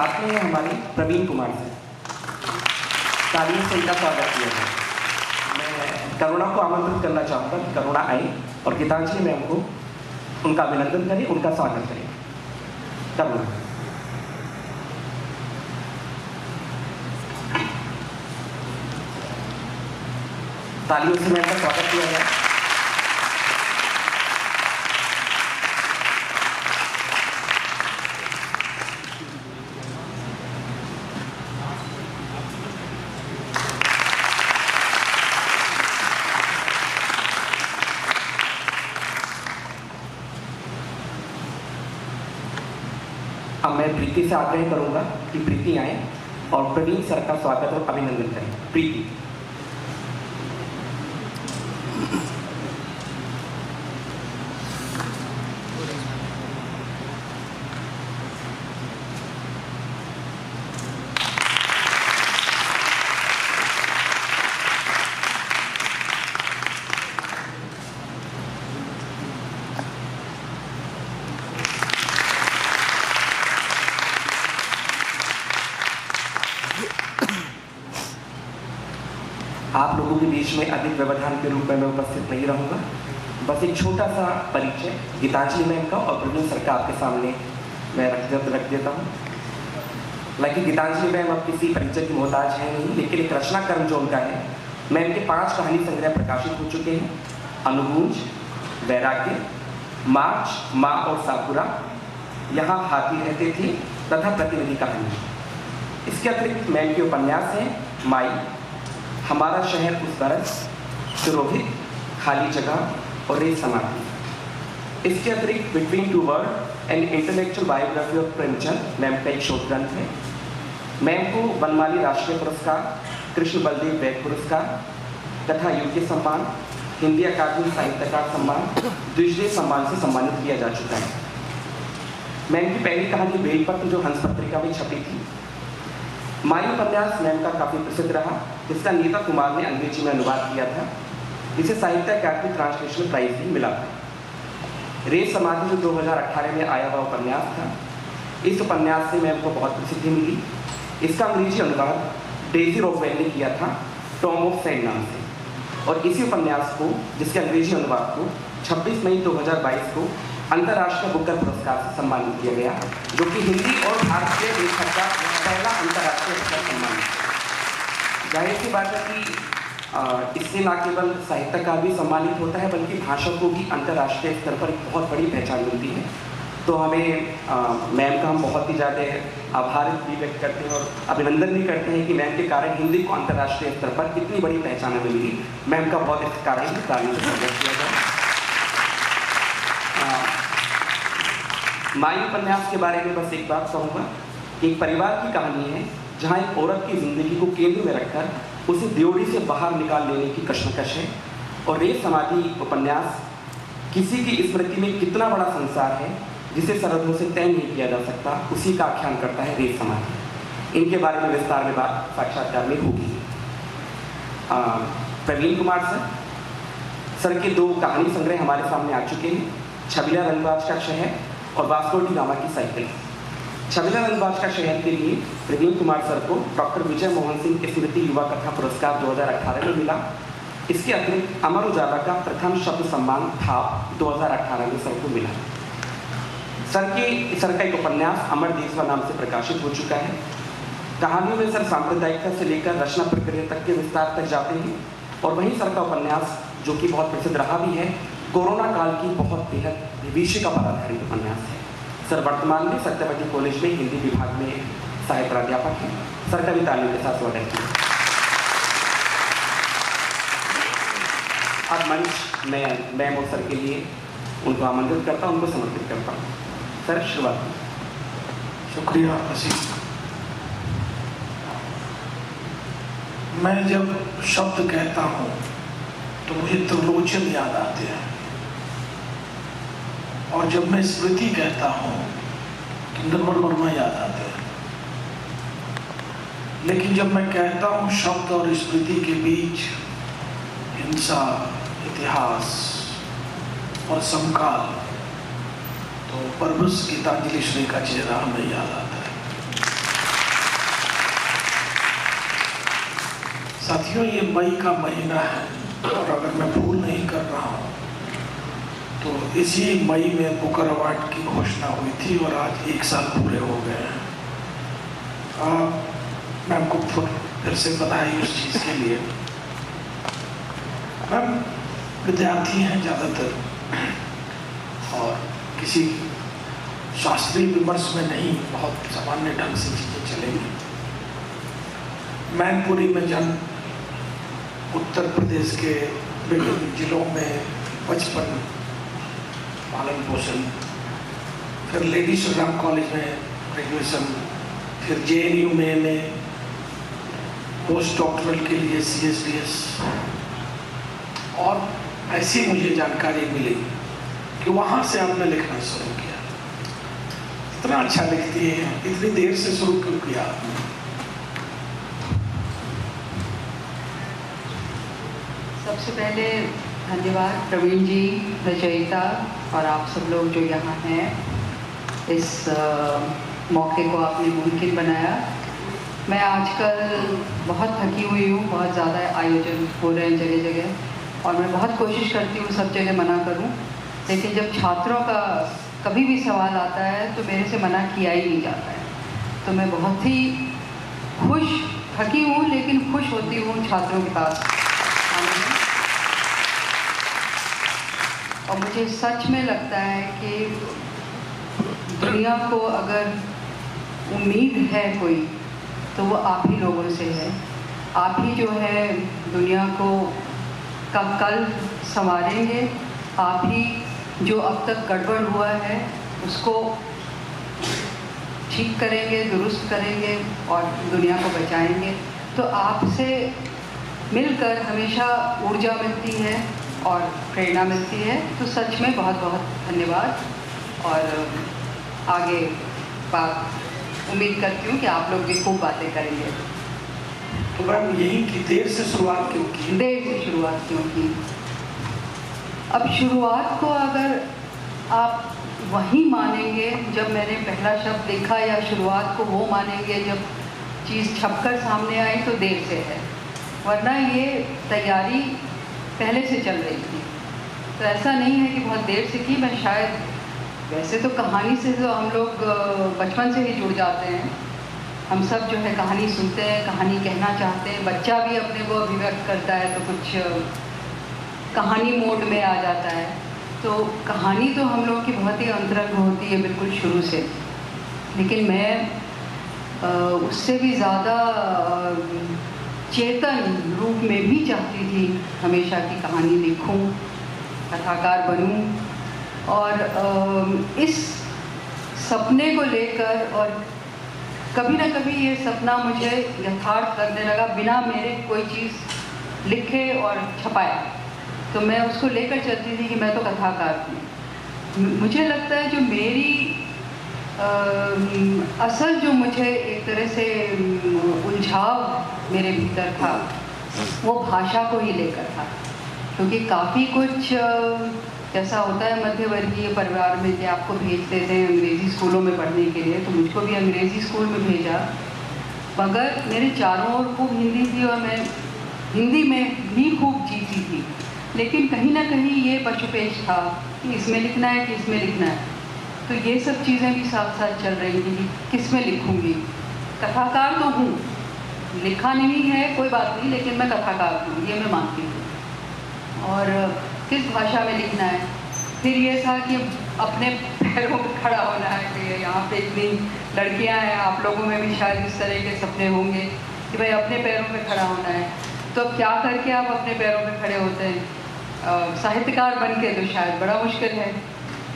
साथ में हमारे प्रवीण कुमार सर, तालियों से इनका स्वागत किया जाए। मैं करुणा को आमंत्रित करना चाहूँगा कि करुणा आए और गीतांजलि मैम को उनका अभिनंदन करें, उनका स्वागत करें। करुणा, तालियों से मैम का स्वागत किया जाए। अब मैं प्रीति से आग्रह करूंगा कि प्रीति आए और प्रवीण सर का स्वागत और अभिनंदन करें। प्रीति। आप लोगों के बीच में अधिक व्यवधान के रूप में मैं उपस्थित नहीं रहूंगा। बस एक छोटा सा परिचय गीतांजलि मैम का और प्रवीण सर का आपके सामने मैं रख देता हूँ। हालांकि गीतांजलि मैम अब किसी परिचय की मोहताज है नहीं, लेकिन एक रचना कर्म जो उनका है, मैम के 5 कहानी संग्रह प्रकाशित हो चुके हैं। अनुगूंज, वैराग्य, मार्च, माँ और साकुरा, यहाँ हाथी रहते थे तथा प्रतिनिधि कहानी। इसके अतिरिक्त मैम के उपन्यास हैं माई, हमारा शहर उस बरस, सुरोहित, खाली जगह और रे समाधि। इसके अतिरिक्त between two world and intellectual biography of Premchand ma'am का एक शोध ग्रंथ है। मैम को वनमाली राष्ट्रीय पुरस्कार, कृष्ण बलदेव वैद पुरस्कार तथा यूके सम्मान, हिंदी अकादमी साहित्यकार सम्मान, द्विजदेव सम्मान से सम्मानित किया जा चुका है। मैम की पहली कहानी बेलपत्र जो हंस पत्रिका में छपी थी। माई उपन्यास मैम का काफ़ी प्रसिद्ध रहा, जिसका नीता कुमार ने अंग्रेजी में अनुवाद किया था, जिसे साहित्य अकादमी ट्रांसलेशन प्राइज भी मिला था। रे समाधि जो 2018 में आया हुआ उपन्यास था, इस उपन्यास से मैम को बहुत प्रसिद्धि मिली। इसका अंग्रेजी अनुवाद डेजी रॉकवेल ने किया था टॉम ऑफ सैंड नाम से, और इसी उपन्यास को, जिसके अंग्रेजी अनुवाद को 26 मई 2022 को अंतर्राष्ट्रीय बुकर पुरस्कार से सम्मानित किया गया, जो कि हिंदी और भारतीय लेखक का पहला अंतर्राष्ट्रीय पुरस्कार सम्मान है। जाहिर सी बात है कि इससे न केवल साहित्यकार भी सम्मानित होता है, बल्कि भाषा को भी अंतर्राष्ट्रीय स्तर पर एक बहुत बड़ी पहचान मिलती है। तो हमें मैम का हम बहुत ही ज़्यादा आभार भी व्यक्त करते हैं और अभिनंदन भी करते हैं कि मैम के कारण हिंदी को अंतर्राष्ट्रीय स्तर पर इतनी बड़ी पहचान मिली। मैम का बहुत इस कारण तालियों से स्वागत किया जाए। माई उपन्यास के बारे में बस एक बात कहूँगा कि एक परिवार की कहानी है, जहाँ एक औरत की जिंदगी को केंद्र में रखकर उसे ड्योढ़ी से बाहर निकाल लेने की कश्मकश है। और रे समाधि उपन्यास किसी की स्मृति में कितना बड़ा संसार है जिसे सरहदों से तय नहीं किया जा सकता, उसी का आख्यान करता है रे समाधि। इनके बारे में विस्तार में बात साक्षात्कार में होगी। प्रवीण कुमार सर के 2 कहानी संग्रह हमारे सामने आ चुके हैं, छबीला रंगबाज का शहर और वास्को डी गामा की साइकिल। छबीला रंगबाज का शहर के लिए प्रवीण कुमार सर को डॉक्टर विजय मोहन सिंह स्मृति युवा कथा पुरस्कार 2018 में मिला। इसके अतिरिक्त अमर उजाला का प्रथम शब्द सम्मान था 2018 में सर को मिला। सर का एक उपन्यास अमर देशवा नाम से प्रकाशित हो चुका है। कहानियों में सर सांप्रदायिकता से लेकर रचना प्रक्रिया तक के विस्तार तक जाते हैं। और वहीं सर का उपन्यास, जो कि बहुत प्रसिद्ध रहा भी है, कोरोना काल की बहुत बेहद विभीषिका पर आधारित उपन्यास है। सर वर्तमान में सत्यवती कॉलेज में हिंदी विभाग में सहायक प्राध्यापक हैं। सर का भी तालियों के साथ स्वागत है। अब मंच मैं मैम और सर के लिए उनको आमंत्रित करता हूँ, उनको समर्पित करता हूँ। सर शुरुआत। शुक्रिया असीम। मैं जब शब्द कहता हूँ तो मुझे त्रिलोचन याद आते हैं, और जब मैं स्मृति कहता हूँ तो निर्मल वर्मा याद आते हैं। लेकिन जब मैं कहता हूँ शब्द और स्मृति के बीच हिंसा, इतिहास और समकाल, तो परवश गीतांजलि श्री का चेहरा हमें याद आता है। साथियों, ये मई का महीना है और अगर मैं भूल नहीं कर रहा हूँ तो इसी मई में बुकर अवार्ड की घोषणा हुई थी और आज 1 साल पूरे हो गए हैं। मैम को फिर से बधाई उस चीज़ के लिए। मैम विद्यार्थी हैं ज़्यादातर और किसी शास्त्रीय विमर्श में नहीं, बहुत सामान्य ढंग से चीज़ें चलेंगी। मैनपुरी में जन्म, उत्तर प्रदेश के विभिन्न जिलों में बचपन पालन पोषण, फिर लेडी श्रीराम कॉलेज में ग्रेजुएशन, फिर JNU में पोस्ट डॉक्टरल के लिए CSDS, और ऐसी मुझे जानकारी मिली कि वहाँ से आपने लिखना शुरू किया। इतना अच्छा लिखती है, इतनी देर से शुरू क्यों किया आपने? सबसे पहले धन्यवाद प्रवीण जी, रचयिता और आप सब लोग जो यहाँ हैं। इस मौके को आपने मुमकिन बनाया। मैं आजकल बहुत थकी हुई हूँ, बहुत ज़्यादा आयोजन हो रहे हैं जगह जगह और मैं बहुत कोशिश करती हूँ सब जगह मना करूँ, लेकिन जब छात्रों का कभी भी सवाल आता है तो मेरे से मना किया ही नहीं जाता है। तो मैं बहुत ही थकी हूँ लेकिन खुश होती हूँ छात्रों के पास आने में। और मुझे सच में लगता है कि दुनिया को अगर उम्मीद है कोई तो वो आप ही लोगों से है। आप ही जो है दुनिया को का कल संवारेंगे। आप ही जो अब तक गड़बड़ हुआ है उसको ठीक करेंगे, दुरुस्त करेंगे और दुनिया को बचाएंगे। तो आपसे मिलकर हमेशा ऊर्जा मिलती है और प्रेरणा मिलती है। तो सच में बहुत बहुत धन्यवाद और आगे बात उम्मीद करती हूँ कि आप लोग भी खूब बातें करेंगे। तो मैम यही कि देर से शुरुआत क्यों की? देर से शुरुआत क्यों की? अब शुरुआत को अगर आप वही मानेंगे जब मैंने पहला शब्द देखा, या शुरुआत को वो मानेंगे जब चीज़ छपकर सामने आई, तो देर से है। वरना ये तैयारी पहले से चल रही थी। तो ऐसा नहीं है कि बहुत देर से की। मैं शायद, वैसे तो कहानी से तो हम लोग बचपन से ही जुड़ जाते हैं। हम सब जो है कहानी सुनते हैं, कहानी कहना चाहते हैं। बच्चा भी अपने को अभिव्यक्त करता है तो कुछ कहानी मोड में आ जाता है। तो कहानी तो हम लोग की बहुत ही अंतरंग होती है बिल्कुल शुरू से। लेकिन मैं उससे भी ज़्यादा चेतन रूप में भी चाहती थी हमेशा की कहानी लिखूं, कथाकार बनूं। और इस सपने को लेकर, और कभी ना कभी ये सपना मुझे यथार्थ करने लगा बिना मेरे कोई चीज़ लिखे और छपाए। तो मैं उसको लेकर चलती थी कि मैं तो कथाकार हूँ। मुझे लगता है जो मेरी असल जो मुझे एक तरह से उलझाव मेरे भीतर था वो भाषा को ही लेकर था। क्योंकि काफ़ी कुछ जैसा होता है मध्यवर्गीय परिवार में कि आपको भेज देते हैं अंग्रेज़ी स्कूलों में पढ़ने के लिए, तो मुझको भी अंग्रेज़ी स्कूल में भेजा। मगर मेरे चारों ओर खूब हिंदी थी और मैं हिंदी में भी खूब जीती थी। लेकिन कहीं ना कहीं ये पशुपेश था कि इसमें लिखना है कि इसमें लिखना है। तो ये सब चीज़ें भी साथ साथ चल रही थी कि किस में लिखूँगी। कथाकार तो हूँ, लिखा नहीं है कोई बात नहीं, लेकिन मैं कथाकार हूँ, ये मैं मानती हूँ। और किस भाषा में लिखना है। फिर ये था कि अपने पैरों पर खड़ा होना है। कि यहाँ पे इतनी लड़कियाँ हैं, आप लोगों में भी शायद इस तरह के सपने होंगे कि भाई अपने पैरों पे खड़ा होना है। तो क्या करके आप अपने पैरों पे खड़े होते हैं? साहित्यकार बन के तो शायद बड़ा मुश्किल है।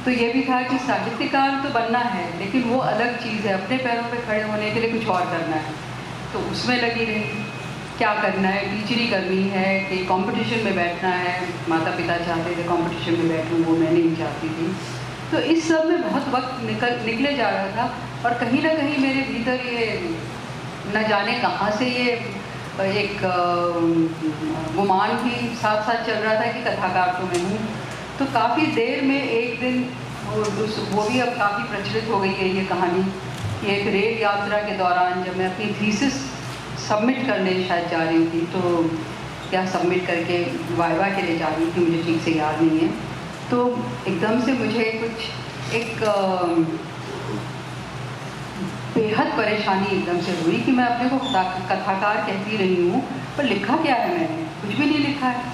तो ये भी था कि साहित्यकार तो बनना है, लेकिन वो अलग चीज़ है। अपने पैरों पे खड़े होने के लिए कुछ और करना है। तो उसमें लगी रही, क्या करना है, टीचरी करनी है कि कंपटीशन में बैठना है। माता पिता चाहते थे कंपटीशन में बैठूं, वो मैं नहीं चाहती थी। तो इस सब में बहुत वक्त निकले जा रहा था। और कहीं ना कहीं मेरे भीतर ये न जाने कहाँ से ये एक गुमान भी साथ साथ चल रहा था कि कथाकार तो मैं हूँ। तो काफ़ी देर में एक दिन वो भी अब काफ़ी प्रचलित हो गई है ये कहानी कि एक रेल यात्रा के दौरान जब मैं अपनी थीसिस सबमिट करने शायद जा रही थी, तो क्या सबमिट करके वाइवा के लिए जा रही थी, मुझे ठीक से याद नहीं है। तो एकदम से मुझे कुछ एक बेहद परेशानी एकदम से हुई कि मैं अपने को कथाकार कहती रही हूँ, पर लिखा क्या है मैंने? कुछ भी नहीं लिखा है।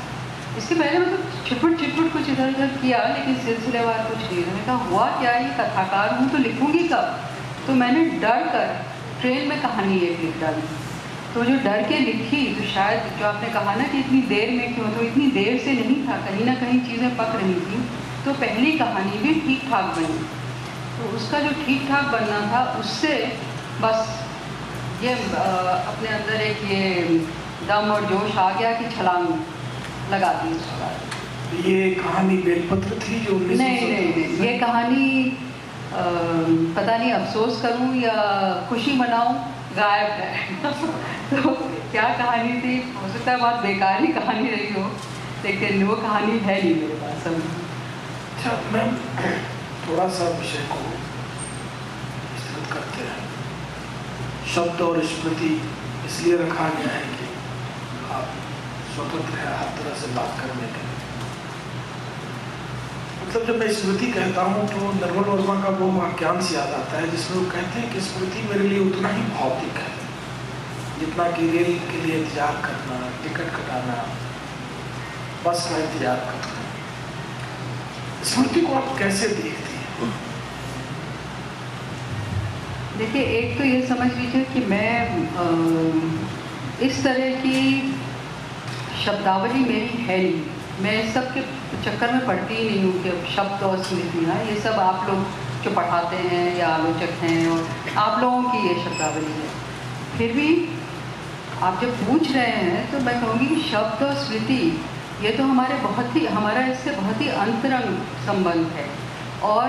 इसके पहले मतलब छिटपुट कुछ इधर उधर किया, लेकिन सिलसिलेवार कुछ नहीं। मैंने कहा हुआ क्या, ये कथाकार हूँ तो लिखूँगी कब? तो मैंने डर कर ट्रेन में कहानी एक लिख डाली। तो जो डर के लिखी, तो शायद जो आपने कहा ना कि इतनी देर में क्यों, तो इतनी देर से नहीं था, कहीं ना कहीं चीज़ें पक रही थी। तो पहली कहानी भी ठीक ठाक बनी। तो उसका जो ठीक ठाक बनना था, उससे बस ये अपने अंदर एक ये दम और जोश आ गया कि छलांग लगा दी उसके बाद। ये कहानी बेलपत्र थी जो नहीं, ये कहानी पता नहीं अफसोस करूं या खुशी मनाऊं, गायब है। तो क्या कहानी थी, हो सकता है बहुत बेकार ही कहानी रही हो, लेकिन वो कहानी है नहीं मेरे पास अब। अच्छा मैम, थोड़ा सा विषय को विस्तृत करते हैं। शब्द और स्मृति इसलिए रखा गया है कि आप स्वतंत्र है हर तरह से बात करने के। मतलब जब मैं स्मृति कहता हूँ तो निर्मल वर्मा का वो वाक्यांश याद आता है जिसमें वो कहते हैं कि स्मृति मेरे लिए उतना ही भौतिक है जितना कि रेल के लिए इंतजार करना, टिकट कटाना, बस का इंतजार करना। स्मृति को आप कैसे देखती हैं? देखिए, एक तो ये समझ लीजिए कि मैं इस तरह की शब्दावली मेरी है नहीं। मैं इस सब के चक्कर में पढ़ती ही नहीं हूँ कि शब्द और स्मृतियाँ, ये सब आप लोग जो पढ़ाते हैं या आलोचक हैं, और आप लोगों की ये शब्दावली है। फिर भी आप जब पूछ रहे हैं तो मैं कहूँगी कि शब्द और स्मृति ये तो हमारा इससे बहुत ही अंतरंग संबंध है, और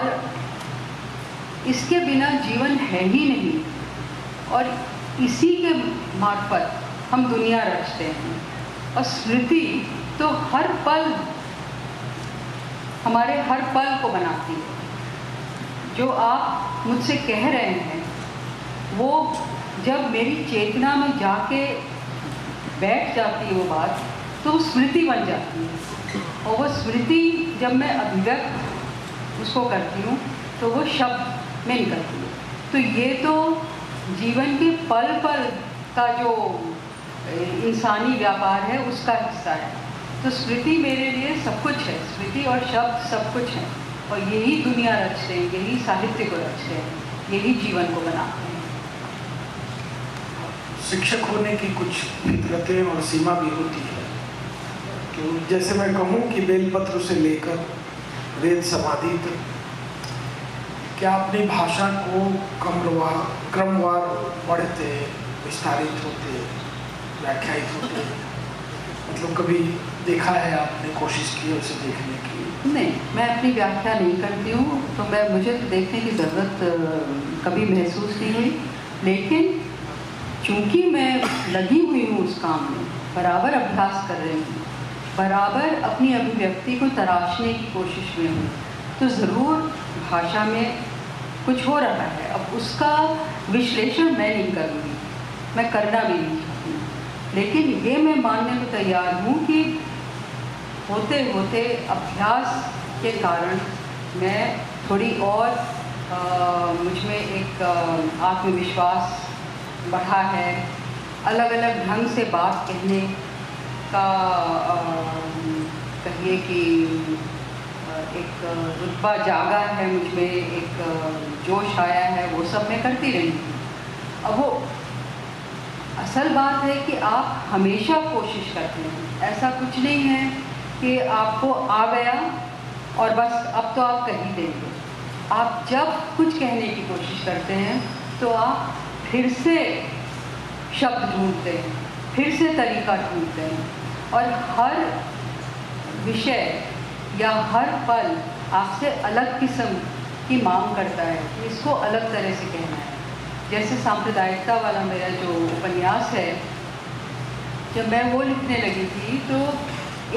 इसके बिना जीवन है ही नहीं। और इसी के मार्फत हम दुनिया रचते हैं। और स्मृति तो हर पल, हमारे हर पल को बनाती है। जो आप मुझसे कह रहे हैं वो जब मेरी चेतना में जाके बैठ जाती है वो बात, तो स्मृति बन जाती है। और वो स्मृति जब मैं अभिव्यक्त उसको करती हूँ तो वो शब्द में निकलती है। तो ये तो जीवन के पल पल का जो इंसानी व्यापार है उसका हिस्सा है। तो स्मृति मेरे लिए सब कुछ है, स्मृति और शब्द सब कुछ है। और यही दुनिया रचते हैं, यही साहित्य को रचते हैं, यही जीवन को बनाते हैं। शिक्षक होने की कुछ फितरतें और सीमा भी होती है। तो जैसे मैं कहूँ कि बेलपत्र से लेकर वेद समाधि तक क्या अपनी भाषा को क्रमवार पढ़ते, विस्तारित होते, व्याख्यायित होते? मतलब कभी देखा है आपने, कोशिश की उसे देखने की? नहीं, मैं अपनी व्याख्या नहीं करती हूँ, तो मुझे तो देखने की ज़रूरत कभी महसूस नहीं हुई। लेकिन चूँकि मैं लगी हुई हूँ उस काम में, बराबर अभ्यास कर रही हूँ, बराबर अपनी अभिव्यक्ति को तराशने की कोशिश में हूँ, तो ज़रूर भाषा में कुछ हो रहा है। अब उसका विश्लेषण मैं नहीं करूँगी, मैं करना भी नहीं चाहती, लेकिन ये मैं मानने में तैयार हूँ कि होते होते अभ्यास के कारण मैं थोड़ी और मुझमें एक आत्मविश्वास बढ़ा है, अलग अलग ढंग से बात कहने का कहिए कि एक रुतबा जागा है मुझमें, एक जोश आया है, वो सब मैं करती रही हूँ। अब वो असल बात है कि आप हमेशा कोशिश करते हैं, ऐसा कुछ नहीं है कि आपको आ गया और बस अब तो आप कह ही देंगे। आप जब कुछ कहने की कोशिश करते हैं तो आप फिर से शब्द ढूंढते हैं, फिर से तरीका ढूंढते हैं, और हर विषय या हर पल आपसे अलग किस्म की मांग करता है कि इसको अलग तरह से कहना है। जैसे सांप्रदायिकता वाला मेरा जो उपन्यास है, जब मैं वो लिखने लगी थी तो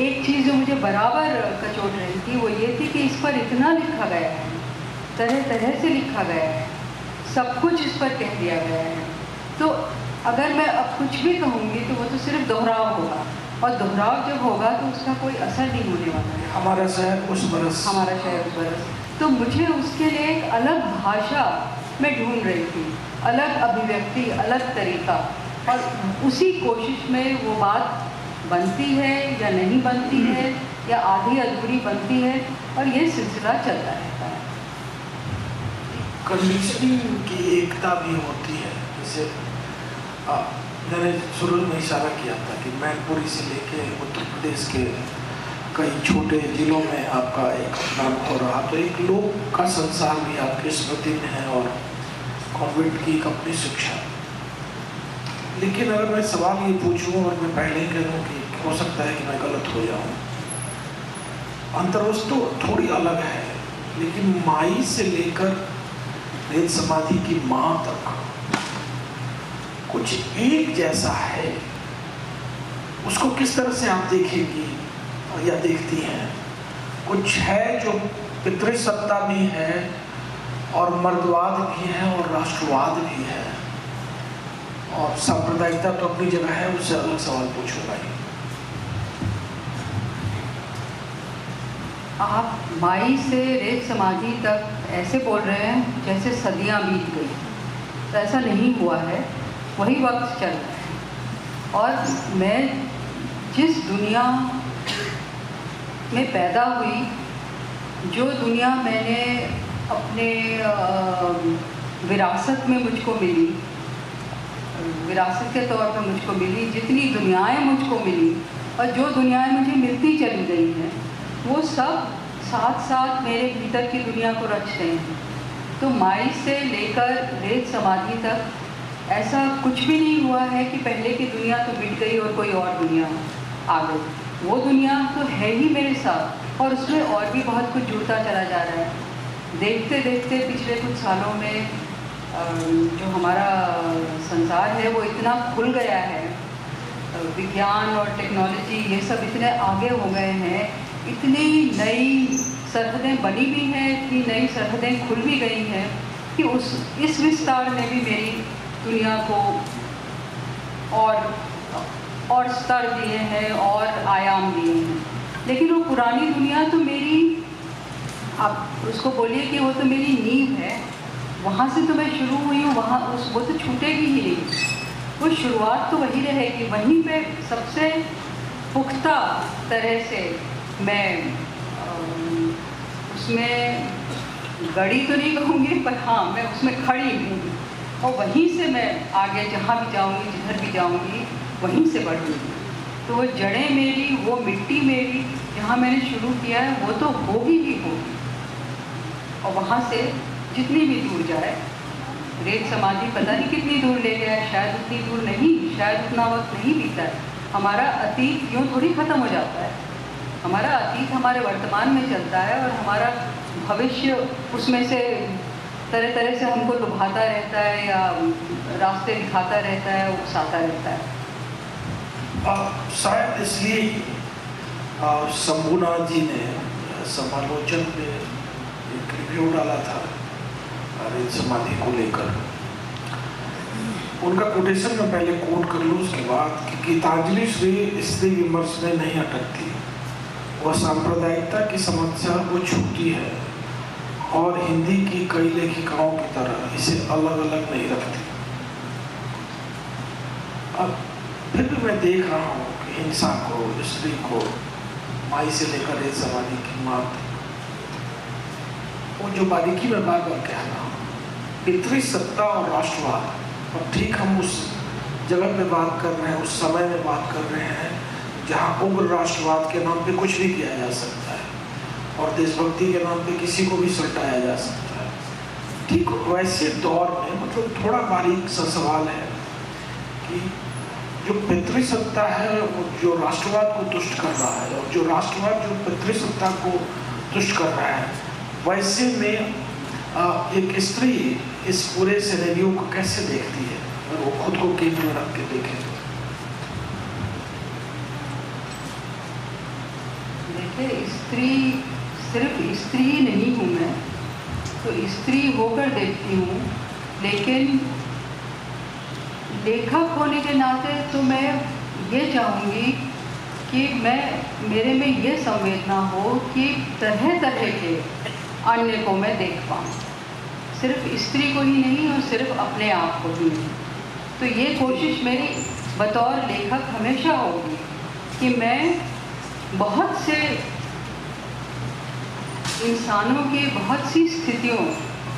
एक चीज़ जो मुझे बराबर कचोट रही थी वो ये थी कि इस पर इतना लिखा गया है, तरह तरह से लिखा गया है, सब कुछ इस पर कह दिया गया है। तो अगर मैं अब कुछ भी कहूँगी तो वो तो सिर्फ दोहराव होगा, और दोहराव जब होगा तो उसका कोई असर नहीं होने वाला है। हमारा शहर उस बरस, हमारा शहर उस बरस। तो मुझे उसके लिए एक अलग भाषा मैं ढूंढ रही थी, अलग अभिव्यक्ति, अलग तरीका, और उसी कोशिश में वो बात बनती है या नहीं बनती है, या आधी अधूरी बनती है, और ये सिलसिला चलता रहता है। कंडीशनिंग की एकता भी होती है। जैसे मैंने शुरू में इशारा किया था कि मैनपुरी से लेके उत्तर प्रदेश के कई छोटे जिलों में आपका एक नाम हो रहा, तो एक लोक का संसार भी आपकी स्मृति में है और कॉन्वेंट की एक अपनी शिक्षा। लेकिन अगर मैं सवाल ये पूछूं और मैं पहले ही कह दूं कि हो सकता है कि मैं गलत हो जाऊं, अंतर्वस्तु थोड़ी अलग है, लेकिन माई से लेकर रेत समाधि की माँ तक कुछ एक जैसा है। उसको किस तरह से आप देखेंगी या देखती हैं? कुछ है जो पितृसत्ता भी है और मर्दवाद भी है और राष्ट्रवाद भी है, और सांप्रदायिकता तो अपनी जगह है, उससे अलग सवाल पूछूंगा ही। आप माई से रेत समाधि तक ऐसे बोल रहे हैं जैसे सदियां बीत गई, तो ऐसा नहीं हुआ है, वही वक्त चल रहा है। और मैं जिस दुनिया में पैदा हुई, जो दुनिया मैंने अपने विरासत में मुझको मिली, विरासत के तौर पर मुझको मिली, जितनी दुनियाएं मुझको मिली और जो दुनियाएं मुझे मिलती चली गई हैं, वो सब साथ साथ मेरे भीतर की दुनिया को रचते हैं। तो माई से लेकर रेत समाधि तक ऐसा कुछ भी नहीं हुआ है कि पहले की दुनिया तो मिट गई और कोई और दुनिया आ गई। वो दुनिया तो है ही मेरे साथ, और उसमें और भी बहुत कुछ जुड़ता चला जा रहा है। देखते देखते पिछले कुछ सालों में जो हमारा संसार है वो इतना खुल गया है, विज्ञान और टेक्नोलॉजी ये सब इतने आगे हो गए हैं, इतनी नई सरहदें बनी भी हैं, इतनी नई सरहदें खुल भी गई हैं कि इस विस्तार ने भी मेरी दुनिया को और स्तर दिए हैं और आयाम दिए हैं। लेकिन वो पुरानी दुनिया तो मेरी, आप उसको बोलिए कि वो तो मेरी नींव है, वहाँ से तो मैं शुरू हुई हूँ, वो तो छूटेगी ही नहीं, वो शुरुआत तो वही रहेगी, वहीं पे सबसे पुख्ता तरह से मैं उसमें गड़ी तो नहीं कहूँगी, पर हाँ मैं उसमें खड़ी हूँ, और वहीं से मैं आगे जहाँ भी जाऊँगी, जिधर भी जाऊँगी, वहीं से बढ़ूँगी। तो वो जड़ें मेरी, वो मिट्टी मेरी, जहाँ मैंने शुरू किया है वो तो होगी ही होगी, और वहाँ से जितनी भी दूर जाए, रेत समाधि पता नहीं कितनी दूर ले गया है, शायद उतनी दूर नहीं, शायद उतना वक्त नहीं बीता है। हमारा अतीत यूँ थोड़ी ख़त्म हो जाता है, हमारा अतीत हमारे वर्तमान में चलता है, और हमारा भविष्य उसमें से तरह तरह से हमको लुभाता रहता है या रास्ते दिखाता रहता है, उकसाता रहता है। शायद इसलिए शंभुनाथ जी ने समालोचन में एक रिव्यू डाला था रेत समाधि को लेकर। उनका कोटेशन में पहले कोट कर लूँ, उसके बाद कि गीतांजलि श्री स्त्री विमर्श में नहीं अटकती, वह सांप्रदायिकता की समस्या को छूती है और हिंदी की कई लेखिकाओं की तरह इसे अलग अलग नहीं रखती। अब फिर भी मैं देख रहा हूँ कि हिंसा को, स्त्री को, माई से लेकर रेत समाधि की मात, वो जो बारीकी में बार बार कह रहा हूँ, पितृसत्ता और राष्ट्रवाद, और ठीक हम उस जगह पे बात कर रहे हैं, उस समय में बात कर रहे हैं जहाँ उग्र राष्ट्रवाद के नाम पे कुछ भी किया जा सकता है और देशभक्ति के नाम पे किसी को भी सल्टाया जा सकता है। ठीक वैसे दौर में मतलब थोड़ा बारीक सा सवाल है कि जो पितृसत्ता है वो जो राष्ट्रवाद को तुष्ट कर रहा है, और जो राष्ट्रवाद जो पितृसत्ता को तुष्ट कर रहा है, वैसे में एक स्त्री इस पूरे सिनेरियो को कैसे देखती है और वो खुद को केंद्र में रख के देखे? देखिए, स्त्री सिर्फ स्त्री नहीं हूँ मैं, तो स्त्री होकर देखती हूँ, लेकिन लेखक होने के नाते तो मैं ये चाहूँगी कि मेरे में ये संवेदना हो कि तरह तरह के अन्य को मैं देख पाऊँ, सिर्फ स्त्री को ही नहीं और सिर्फ अपने आप को ही नहीं। तो ये कोशिश मेरी बतौर लेखक हमेशा होगी कि मैं बहुत से इंसानों के बहुत सी स्थितियों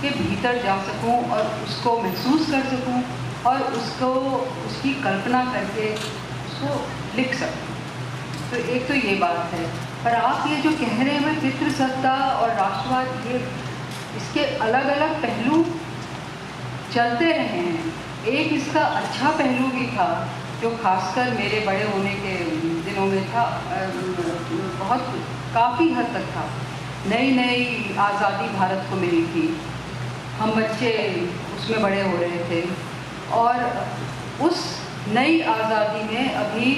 के भीतर जा सकूं और उसको महसूस कर सकूं और उसकी कल्पना करके उसको लिख सकूं। तो एक तो ये बात है। पर आप ये जो कह रहे हैं पितृसत्ता और राष्ट्रवाद, ये इसके अलग अलग पहलू चलते रहे हैं। एक इसका अच्छा पहलू भी था जो खासकर मेरे बड़े होने के दिनों में था, बहुत काफ़ी हद तक था। नई नई आज़ादी भारत को मिली थी, हम बच्चे उसमें बड़े हो रहे थे और उस नई आज़ादी में अभी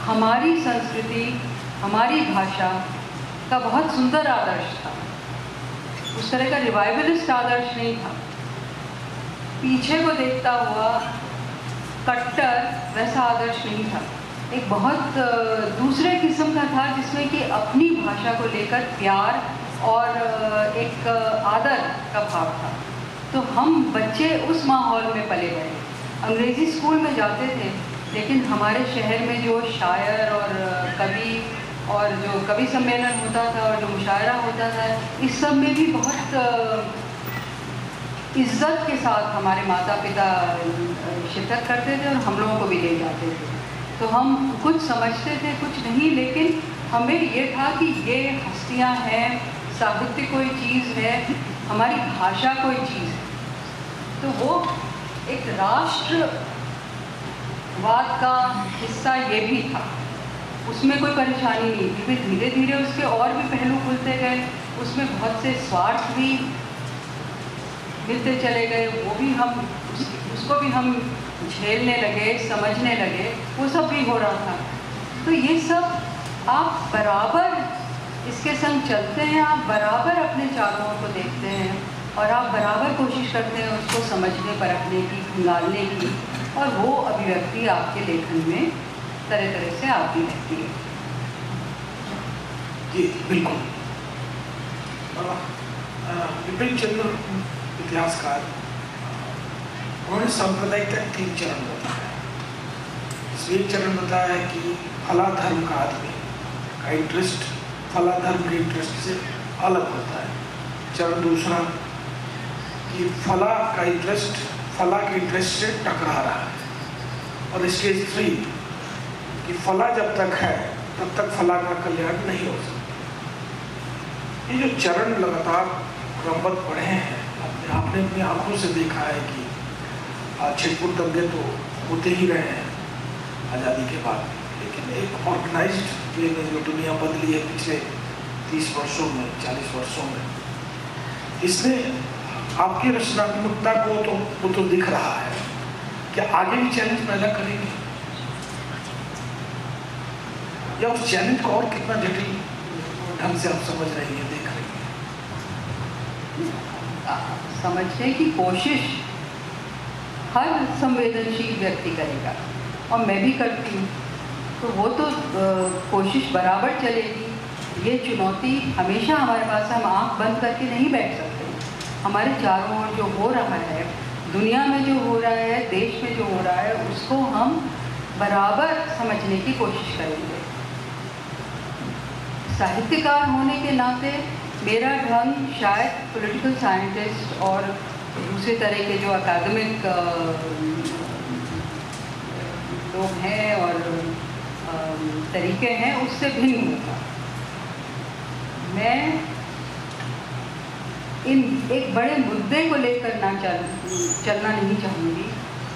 हमारी संस्कृति, हमारी भाषा का बहुत सुंदर आदर्श था। उस तरह का रिवाइवलिस्ट आदर्श नहीं था। पीछे को देखता हुआ कट्टर वैसा आदर्श नहीं था। एक बहुत दूसरे किस्म का था जिसमें कि अपनी भाषा को लेकर प्यार और एक आदर का भाव था। तो हम बच्चे उस माहौल में पले बड़े। अंग्रेज़ी स्कूल में जाते थे, लेकिन हमारे शहर में जो शायर और कवि और जो कवि सम्मेलन होता था और जो मुशायरा होता था, इस सब में भी बहुत इज्जत के साथ हमारे माता पिता शिरकत करते थे और हम लोगों को भी ले जाते थे। तो हम कुछ समझते थे, कुछ नहीं, लेकिन हमें ये था कि ये हस्तियाँ हैं, साहित्य कोई चीज़ है, हमारी भाषा कोई चीज़ है। तो वो एक राष्ट्रवाद का हिस्सा ये भी था, उसमें कोई परेशानी नहीं थी। फिर धीरे धीरे उसके और भी पहलू खुलते गए, उसमें बहुत से स्वार्थ भी मिलते चले गए, वो भी हम उसको भी हम झेलने लगे, समझने लगे, वो सब भी हो रहा था। तो ये सब आप बराबर इसके संग चलते हैं, आप बराबर अपने चारों ओर को देखते हैं और आप बराबर कोशिश करते हैं उसको समझने, परखने की, खंगालने की, और वो अभिव्यक्ति आपके लेखन में तरह तरह से आती रहती है। जी बिल्कुल। विपिन चंद्र इतिहासकार, उन्होंने सांप्रदायिक का 3 चरण बताया। इसमें एक चरण बताया है कि फला धर्म का आदमी का इंटरेस्ट फला धर्म के इंटरेस्ट से अलग होता है। चरण दूसरा कि फला का इंटरेस्ट फला के इंटरेस्ट से टकरा रहा है। और स्टेज 3 कि फला जब तक है तब तक फला का कल्याण नहीं हो सकता। ये जो चरण लगातार क्रमबद्ध बढ़े हैं, आपने अपनी आंखों से देखा है कि छिटपुट दंगे तो होते ही रहे हैं आज़ादी के बाद, लेकिन एक ऑर्गेनाइज्ड वे में जो दुनिया बदली है पिछले 30 वर्षों में, 40 वर्षों में, इसने आपकी रचनात्मकता को वो तो दिख रहा है। क्या आगे भी चैलेंज पैदा करेंगे या उस चैलेंज को और कितना जटिल ढंग से आप समझ रही हैं, देख रही हैं? समझने की कोशिश हर संवेदनशील व्यक्ति करेगा और मैं भी करती हूँ। तो वो तो कोशिश बराबर चलेगी। ये चुनौती हमेशा हमारे पास, हम आँख बंद करके नहीं बैठ सकते। हमारे चारों ओर जो हो रहा है, दुनिया में जो हो रहा है, देश में जो हो रहा है, उसको हम बराबर समझने की कोशिश करेंगे। साहित्यकार होने के नाते मेरा ढंग शायद पॉलिटिकल साइंटिस्ट और दूसरे तरह के जो अकादमिक लोग हैं और तरीके हैं उससे भिन्न होगा। मैं एक बड़े मुद्दे को लेकर चलना नहीं चाहूँगी।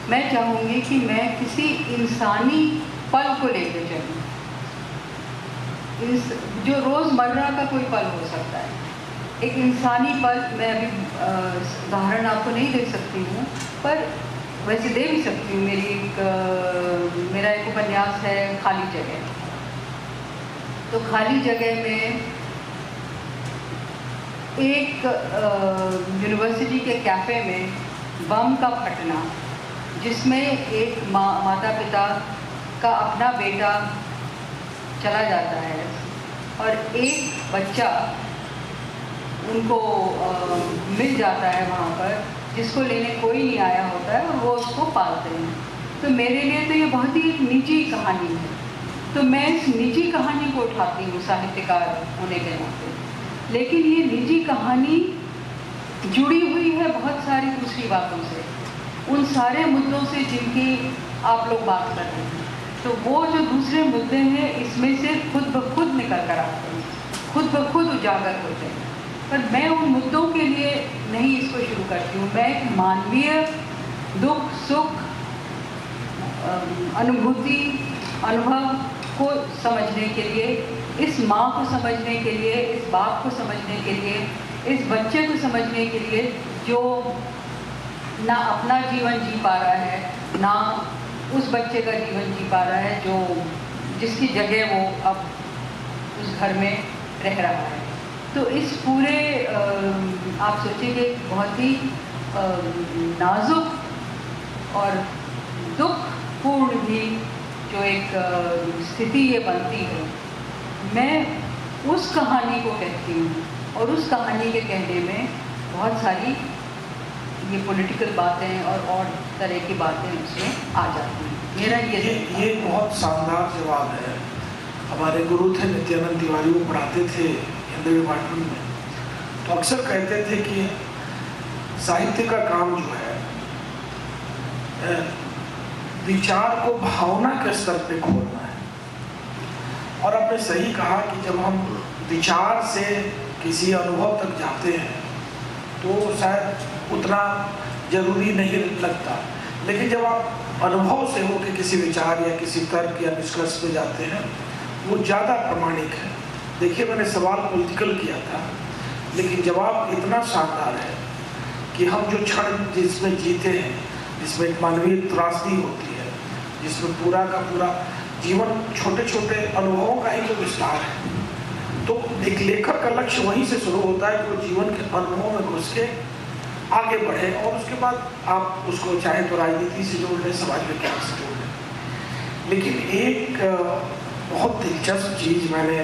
मैं चाहूँगी कि मैं किसी इंसानी पल को लेकर चलूँ, जो रोज़मर्रा का कोई पल हो सकता है। एक इंसानी पल, मैं अभी उदाहरण आपको नहीं दे सकती हूँ, पर वैसे दे भी सकती हूँ। मेरा एक उपन्यास है खाली जगह। तो खाली जगह में एक यूनिवर्सिटी के कैफ़े में बम का फटना जिसमें एक माता पिता का अपना बेटा चला जाता है और एक बच्चा उनको मिल जाता है वहाँ पर, जिसको लेने कोई नहीं आया होता है और वो उसको पालते हैं। तो मेरे लिए तो ये बहुत ही एक निजी कहानी है, तो मैं इस निजी कहानी को उठाती हूँ साहित्यकार होने के नाते। लेकिन ये निजी कहानी जुड़ी हुई है बहुत सारी दूसरी बातों से, उन सारे मुद्दों से जिनकी आप लोग बात कर रहे हैं। तो वो जो दूसरे मुद्दे हैं इसमें से खुद ब खुद निकल कर आते हैं, खुद ब खुद उजागर होते हैं। पर मैं उन मुद्दों के लिए नहीं इसको शुरू करती हूँ। मैं एक मानवीय दुख सुख अनुभूति अनुभव को समझने के लिए, इस माँ को समझने के लिए, इस बाप को समझने के लिए, इस बच्चे को समझने के लिए जो ना अपना जीवन जी पा रहा है, ना उस बच्चे का जीवन जी पा रहा है जो जिसकी जगह वो अब उस घर में रह रहा है। तो इस पूरे आप सोचिए बहुत ही नाजुक और दुखपूर्ण भी जो एक स्थिति ये बनती है, मैं उस कहानी को कहती हूँ और उस कहानी के कहने में बहुत सारी ये पॉलिटिकल बातें और तरह की बातें उसमें आ जाती हैं। मेरा ये बहुत शानदार जवाब है। हमारे गुरु थे नित्यानंद तिवारी, वो पढ़ाते थे हिंदी डिपार्टमेंट में, तो अक्सर कहते थे कि साहित्य का काम जो है विचार को भावना के स्तर पे खोलना है। और आपने सही कहा कि जब हम विचार से किसी अनुभव तक जाते हैं तो शायद उतना जरूरी नहीं लगता, लेकिन जब आप अनुभव से होकर किसी विचार या किसी तर्क या निष्कर्ष पे जाते हैं वो ज़्यादा प्रामाणिक है। देखिए, मैंने सवाल पॉलिटिकल किया था, लेकिन जवाब इतना शानदार है कि हम जो क्षण जिसमें जीते हैं, जिसमें एक मानवीय त्रासदी होती है, जिसमें पूरा का पूरा जीवन छोटे छोटे अनुभवों का ही जो विस्तार है, तो एक लेखक का लक्ष्य वहीं से शुरू होता है कि वो जीवन के अनुभवों में घुस के आगे बढ़े और उसके बाद आप उसको चाहे तो राजनीति से जोड़ लें, समाज विज्ञान से जोड़ लें। लेकिन एक बहुत दिलचस्प चीज़ मैंने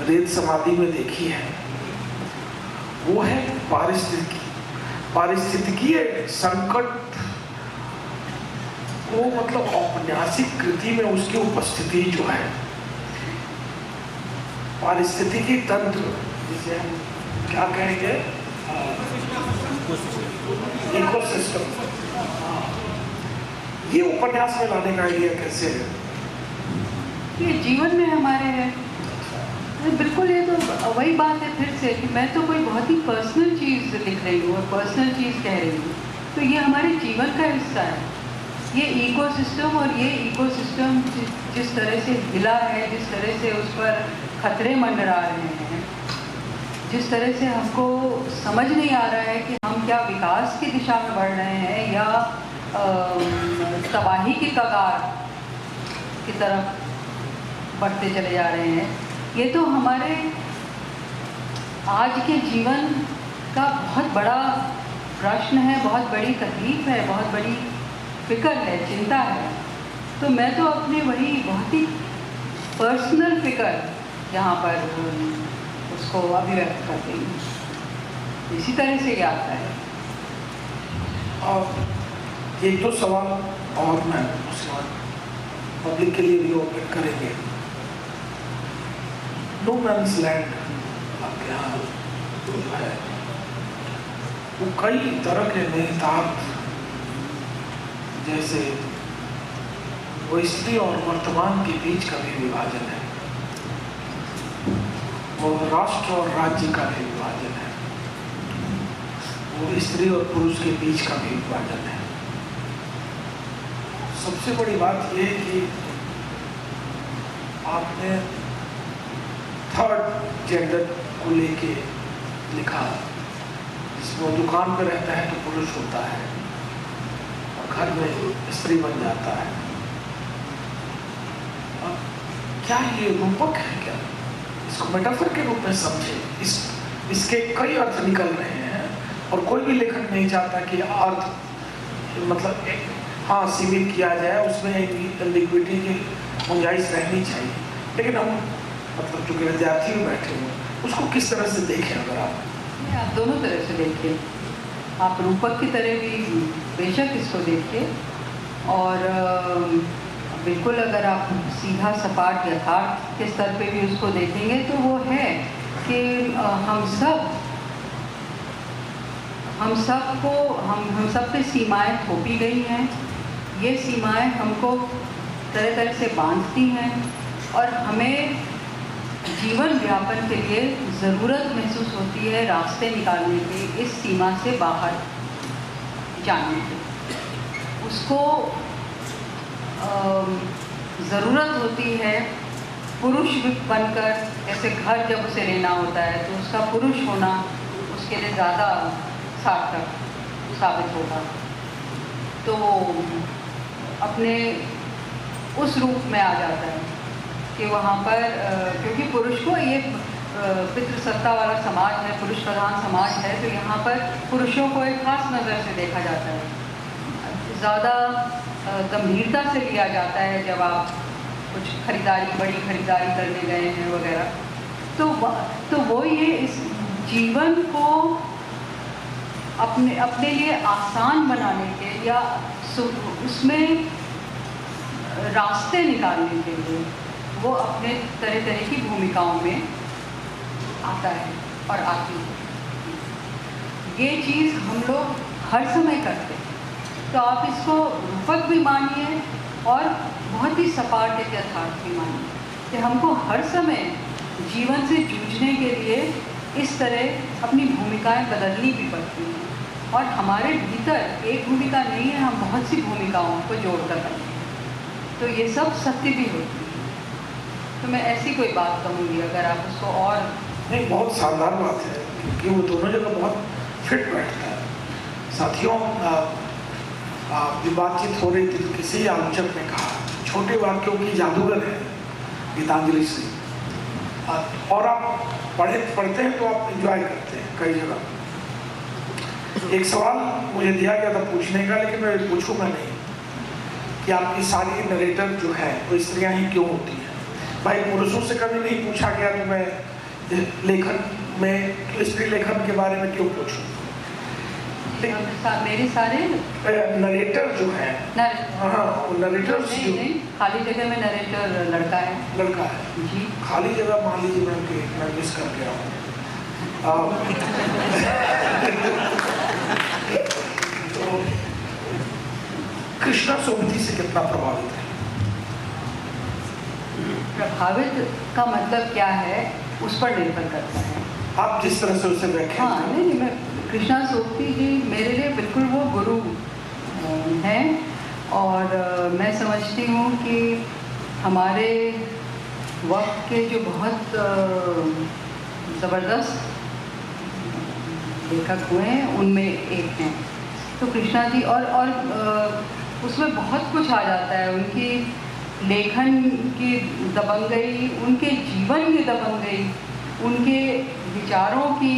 रेत समाधि में देखी है, वो है पारिस्थितिकीय संकट को, मतलब औपन्यासिक कृति में उसकी उपस्थिति जो है, पारिस्थितिकी तंत्र जिसे हम क्या कहेंगे, इकोसिस्टम, ये उपन्यास में लाने का आइडिया कैसे है? ये जीवन में हमारे है। बिल्कुल, ये तो वही बात है फिर से कि मैं तो कोई बहुत ही पर्सनल चीज़ लिख रही हूँ और पर्सनल चीज़ कह रही हूँ, तो ये हमारे जीवन का हिस्सा है। ये इकोसिस्टम और ये इकोसिस्टम जिस तरह से हिला है, जिस तरह से उस पर खतरे मंडरा रहे हैं, जिस तरह से हमको समझ नहीं आ रहा है कि हम क्या विकास की दिशा में बढ़ रहे हैं या तबाही की कगार की तरफ बढ़ते चले जा रहे हैं, ये तो हमारे आज के जीवन का बहुत बड़ा प्रश्न है, बहुत बड़ी तकलीफ है, बहुत बड़ी फिक्र है, चिंता है। तो मैं तो अपने वही बहुत ही पर्सनल फिक्र यहाँ पर उसको अभिव्यक्त करती हूँ। इसी तरह से ये आता है। और एक दो सवाल और मैं उसके बाद पब्लिक के लिए भी ओपन करेंगे। नो मैन्स लैंड आपके यहाँ जो है वो कई तरह के निहितार्थ, जैसे वो स्त्री और वर्तमान के बीच का भी विभाजन है, वो राष्ट्र और राज्य का भी विभाजन है, वो स्त्री और पुरुष के बीच का भी विभाजन है। सबसे बड़ी बात यह है कि आपने थर्ड जेंडर को लेके लिखा, जिसमें वो दुकान पे रहता है तो पुरुष होता है और घर में स्त्री बन जाता है। अब क्या ये रूपक है? क्या इसको मेटाफर के रूप में समझे? इसके कई अर्थ निकल रहे हैं और कोई भी लेखक नहीं चाहता कि अर्थ, मतलब हाँ सीमित किया जाए, उसमें एम्बिग्विटी की गुंजाइश रहनी चाहिए। लेकिन हम मतलब चूँकि विद्यार्थी में बैठे हुए उसको किस तरह से देखें? अगर आप दोनों तरह से देखिए, आप रूपक की तरह भी बेशक इसको देखिए, और बिल्कुल अगर आप सीधा सपाट यथार्थ के स्तर पे भी उसको देखेंगे तो वो है कि हम सब पे सीमाएं थोपी गई हैं। ये सीमाएं हमको तरह तरह से बांधती हैं और हमें जीवन व्यापन के लिए ज़रूरत महसूस होती है रास्ते निकालने की, इस सीमा से बाहर जाने की। उसको ज़रूरत होती है पुरुष बनकर, जैसे घर जब उसे लेना होता है तो उसका पुरुष होना उसके लिए ज़्यादा सार्थक साबित होगा। तो वो अपने उस रूप में आ जाता है कि वहाँ पर क्योंकि पुरुष को ये पितृसत्ता वाला समाज है, पुरुष प्रधान समाज है, तो यहाँ पर पुरुषों को एक खास नज़र से देखा जाता है, ज़्यादा गंभीरता से लिया जाता है जब आप कुछ बड़ी खरीदारी करने गए हैं वगैरह। तो वो ये इस जीवन को अपने लिए आसान बनाने के या उसमें रास्ते निकालने के लिए वो अपने तरह तरह की भूमिकाओं में आता है और आती है। ये चीज़ हम लोग हर समय करते हैं, तो आप इसको रूपक भी मानिए और बहुत ही सपाट एक यथार्थ भी मानिए कि हमको हर समय जीवन से जूझने के लिए इस तरह अपनी भूमिकाएं बदलनी भी पड़ती हैं, और हमारे भीतर एक भूमिका नहीं है, हम बहुत सी भूमिकाओं को जोड़कर करते हैं। तो ये सब सत्य भी होती है। तो मैं ऐसी कोई बात कहूँगी, अगर आप उसको और नहीं, बहुत शानदार बात है क्योंकि वो दोनों जगह बहुत फिट बैठता है। साथियों, ये बातचीत हो रही थी तो किसी आलोचक ने कहा छोटे वाक्यों की जादूगर है गीतांजलि श्री, और आप पढ़ते हैं तो आप एंजॉय करते हैं कई जगह। एक सवाल मुझे दिया गया था पूछने का, लेकिन मैं पूछूंगा नहीं कि आपकी सारी नरेटर जो है वो स्त्रियां ही क्यों होती हैं। भाई पुरुषों से कभी नहीं पूछा गया तो मैं लेखन में स्त्री लेखन के बारे में क्यों पूछूं? मेरे सारे नरेटर जो है, हाँ नरेटर नहीं, खाली जगह में नरेटर लड़का है जी। खाली जगह मान लीजिए मैं मिस कर गया हूँ। तो कृष्णा सोमती से कितना प्रभावित है? प्रभावित का मतलब क्या है उस पर निर्भर करता है, आप जिस तरह से उसे व्याख्या। हाँ नहीं, मैं कृष्णा सोमती जी मेरे लिए बिल्कुल वो गुरु हैं, और मैं समझती हूँ कि हमारे वक्त के जो बहुत ज़बरदस्त लेखक हुए हैं उनमें एक हैं तो कृष्णा जी, और उसमें बहुत कुछ आ जाता है, उनकी लेखन की दबंगई, उनके जीवन की दबंगई, उनके विचारों की,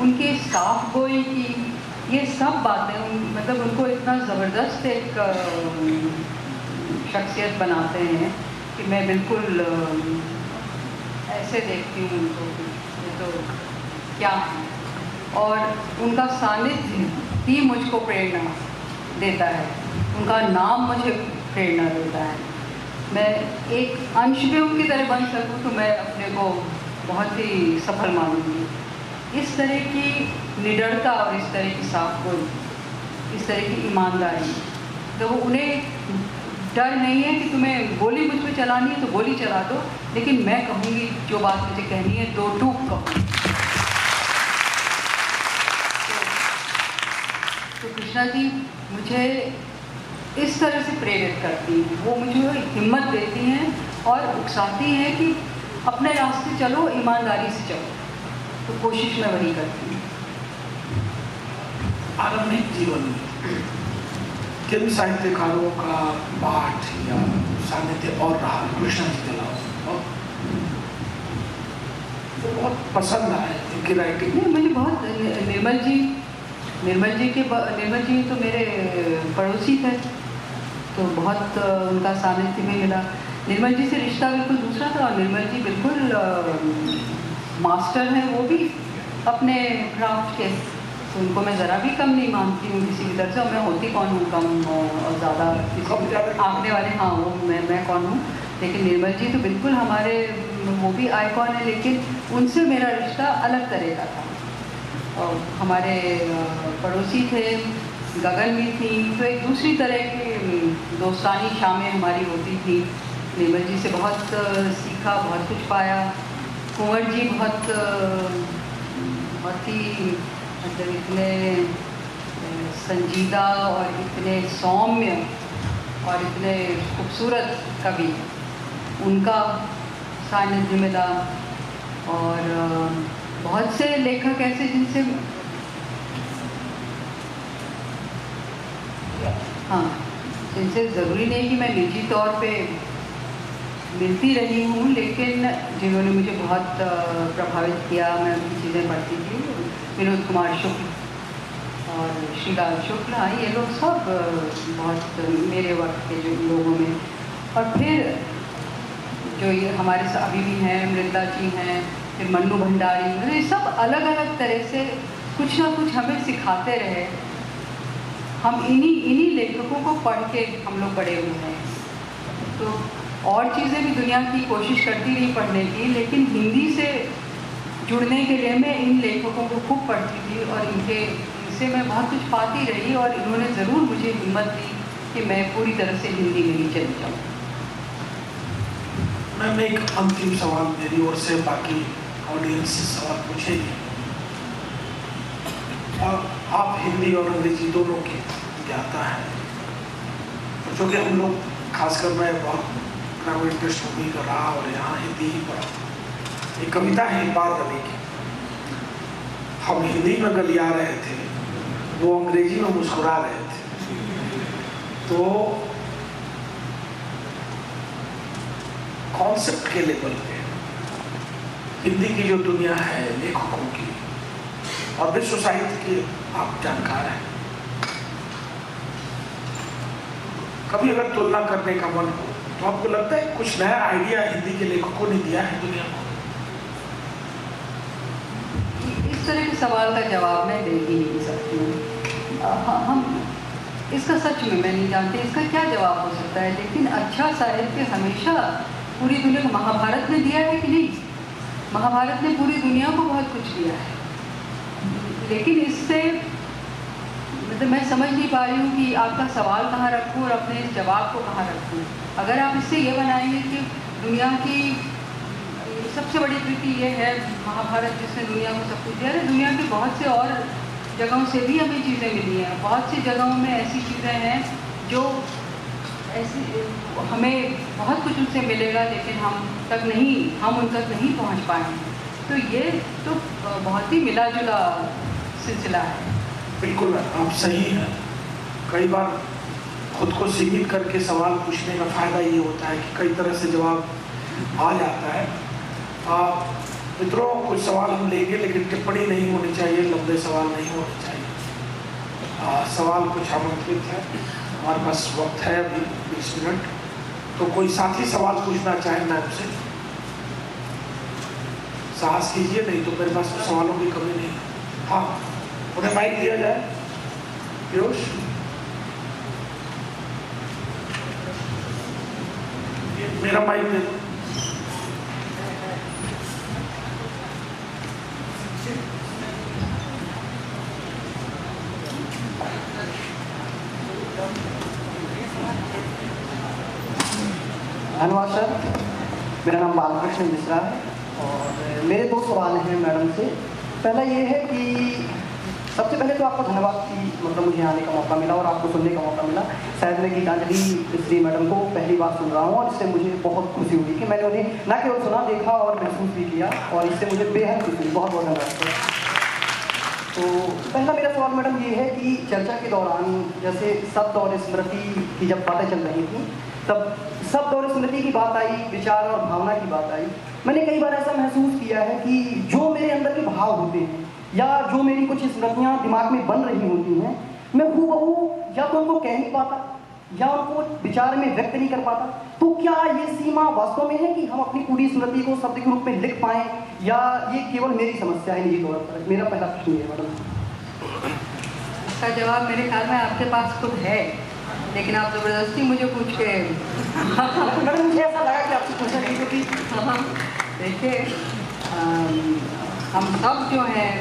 उनके साफ गोई की, ये सब बातें मतलब उनको इतना ज़बरदस्त एक शख्सियत बनाते हैं कि मैं बिल्कुल ऐसे देखती हूँ उनको, ये तो क्या है, और उनका सानिध्य ही मुझको प्रेरणा देता है, उनका नाम मुझे प्रेरणा देता है। मैं एक अंश भी उनकी तरह बन सकूं तो मैं अपने को बहुत ही सफल मानूंगी। इस तरह की निडरता और इस तरह की साफ गोई, इस तरह की ईमानदारी, तो वो उन्हें डर नहीं है कि तुम्हें गोली मुझ पर चलानी है तो गोली चला दो, लेकिन मैं कहूँगी जो बात मुझे कहनी है दो टूक कहूँगी। तो कृष्णा जी मुझे इस तरह से प्रेरित करती हैं, वो मुझे हिम्मत देती हैं और उकसाती हैं कि अपने रास्ते चलो, ईमानदारी से चलो, तो कोशिश मैं वही करती हूँ। आरंभिक जीवन में किन साहित्यकारों का पाठ या सानिध्य और रहा कृष्णा जी के अलावा? तो बहुत पसंद आए इनकी राइटिंग। नहीं, मुझे बहुत निर्मल जी तो मेरे पड़ोसी थे, तो बहुत उनका सानिध्य में मिला। निर्मल जी से रिश्ता बिल्कुल दूसरा था, और निर्मल जी बिल्कुल मास्टर हैं वो भी अपने क्राफ्ट के, तो उनको मैं ज़रा भी कम नहीं मानती हूँ किसी भी तरह से। और मैं होती कौन हूँ कम और ज़्यादा आंकने वाले, हाँ वो मैं कौन हूँ। लेकिन निर्मल जी तो बिल्कुल हमारे, वो भी आइकॉन है, लेकिन उनसे मेरा रिश्ता अलग तरह का था। और हमारे पड़ोसी थे, गगन भी थी, तो एक दूसरी तरह की दोस्तानी शामें हमारी होती थी। निर्मल जी से बहुत सीखा, बहुत कुछ पाया। कुंवर जी बहुत ही मतलब इतने संजीदा और इतने सौम्य और इतने खूबसूरत कवि, उनका सानिध्य मिला। और बहुत से लेखक ऐसे जिनसे, हाँ, जिनसे ज़रूरी नहीं कि मैं निजी तौर पे मिलती रही हूँ, लेकिन जिन्होंने मुझे बहुत प्रभावित किया। मैं उनकी चीज़ें पढ़ती थी, विनोद कुमार शुक्ल और श्रीलाल शुक्ल, हाँ, ये लोग सब बहुत मेरे वक्त के जो लोगों में। और फिर जो ये हमारे साथ अभी भी हैं, मृदा जी हैं, फिर मन्नू भंडारी, मतलब ये सब अलग अलग तरह से कुछ ना कुछ हमें सिखाते रहे। हम इन्हीं लेखकों को पढ़ के हम लोग बड़े हुए हैं। तो और चीज़ें भी दुनिया की कोशिश करती रही पढ़ने की, लेकिन हिंदी से जुड़ने के लिए मैं इन लेखकों को खूब पढ़ती थी, और इनसे मैं बहुत कुछ पाती रही। और इन्होंने ज़रूर मुझे हिम्मत दी कि मैं पूरी तरह से हिंदी में ही चली जाऊँ। मैम, एक अंतिम सवाल मेरी ओर से, बाकी ऑडियंस से सवाल पूछेगी। आप हिंदी और अंग्रेजी दोनों की ज्ञाता है, जो कि हम लोग खासकर मैं बहुत अपना इंटरेस्ट मूवी कर रहा और यहाँ हिंदी ही पढ़ा। एक कविता है इकबाल अली की, हम हिंदी में गलिया रहे थे, वो अंग्रेजी में मुस्कुरा रहे थे। तो कॉन्सेप्ट के लेवल पे हिंदी की जो दुनिया है लेखकों की और विश्व साहित्य की आप जानकार हैं, कभी अगर तुलना करने का मन हो तो आपको लगता है कुछ नया आइडिया हिंदी के लेखकों ने दिया है दुनिया को? इस तरह के सवाल का जवाब मैं दे ही नहीं सकती हूँ। हम इसका सच में मैं नहीं जानती इसका क्या जवाब हो सकता है। लेकिन अच्छा साहित्य हमेशा पूरी दुनिया को, महाभारत ने दिया है कि नहीं? महाभारत ने पूरी दुनिया को बहुत कुछ दिया है। लेकिन इससे मतलब मैं समझ नहीं पा रही हूँ कि आपका सवाल कहाँ रखूँ और अपने इस जवाब को कहाँ रखूँ। अगर आप इससे ये बनाएंगे कि दुनिया की सबसे बड़ी कृति ये है महाभारत जिसने दुनिया को सब कुछ दिया है, दुनिया की बहुत से और जगहों से भी हमें चीज़ें मिली हैं। बहुत सी जगहों में ऐसी चीज़ें हैं जो ऐसी हमें बहुत कुछ उनसे मिलेगा, लेकिन हम उन तक नहीं पहुँच पाएंगे। तो ये तो बहुत ही मिला जुला सिलसिला है। बिल्कुल आप सही हैं। कई बार खुद को सीमित करके सवाल पूछने का फायदा ये होता है कि कई तरह से जवाब आ जाता है। मित्रों, कुछ सवाल हम लेंगे, लेकिन टिप्पणी नहीं होनी चाहिए, लंबे सवाल नहीं होने चाहिए। सवाल कुछ आमंत्रित है, हमारे पास वक्त है अभी 20 मिनट। तो कोई साथी सवाल पूछना चाहे मैम से, साहस कीजिए, नहीं तो मेरे पास सवालों की कमी नहीं है। हाँ, उन्हें माइक दिया जाए। पीयूष, मेरा माइक दे दो। धन्यवाद सर। मेरा नाम बालकृष्ण मिश्रा है और मेरे 2 सवाल हैं मैडम से। पहला ये है कि सबसे पहले तो आपको धन्यवाद कि मतलब मुझे आने का मौका मिला और आपको सुनने का मौका मिला। शायद मैं गीतांजलि श्री मैडम को पहली बार सुन रहा हूँ और इससे मुझे बहुत खुशी हुई कि मैंने उन्हें न केवल सुना, देखा और महसूस भी किया, और इससे मुझे बेहद खुशी हुई। बहुत बहुत धन्यवाद। तो पहला मेरा सवाल मैडम ये है कि चर्चा के दौरान जैसे शब्द और स्मृति की जब बातें चल रही थी, तब शब्द और स्मृति की बात आई, विचार और भावना की बात आई। मैंने कई बार ऐसा महसूस किया है कि जो मेरे अंदर के भाव होते हैं या जो मेरी कुछ स्मृतियाँ दिमाग में बन रही होती हैं, मैं हूबहू या तो उनको कह नहीं पाता या उनको विचार में व्यक्त नहीं कर पाता, तो क्या ये सीमा वास्तव में है कि हम अपनी पूरी स्मृति को शब्द के रूप में लिख पाएं, या ये केवल मेरी समस्या है निजी तौर पर? मेरा पहला प्रश्न ये है मैडम। इसका जवाब मेरे ख्याल में आपके पास खुद है, लेकिन आप ज़बरदस्ती मुझे पूछ के मैडम मुझे ऐसा लगा कि आपसे पूछना चाहिए, क्योंकि देखिए हम सब जो हैं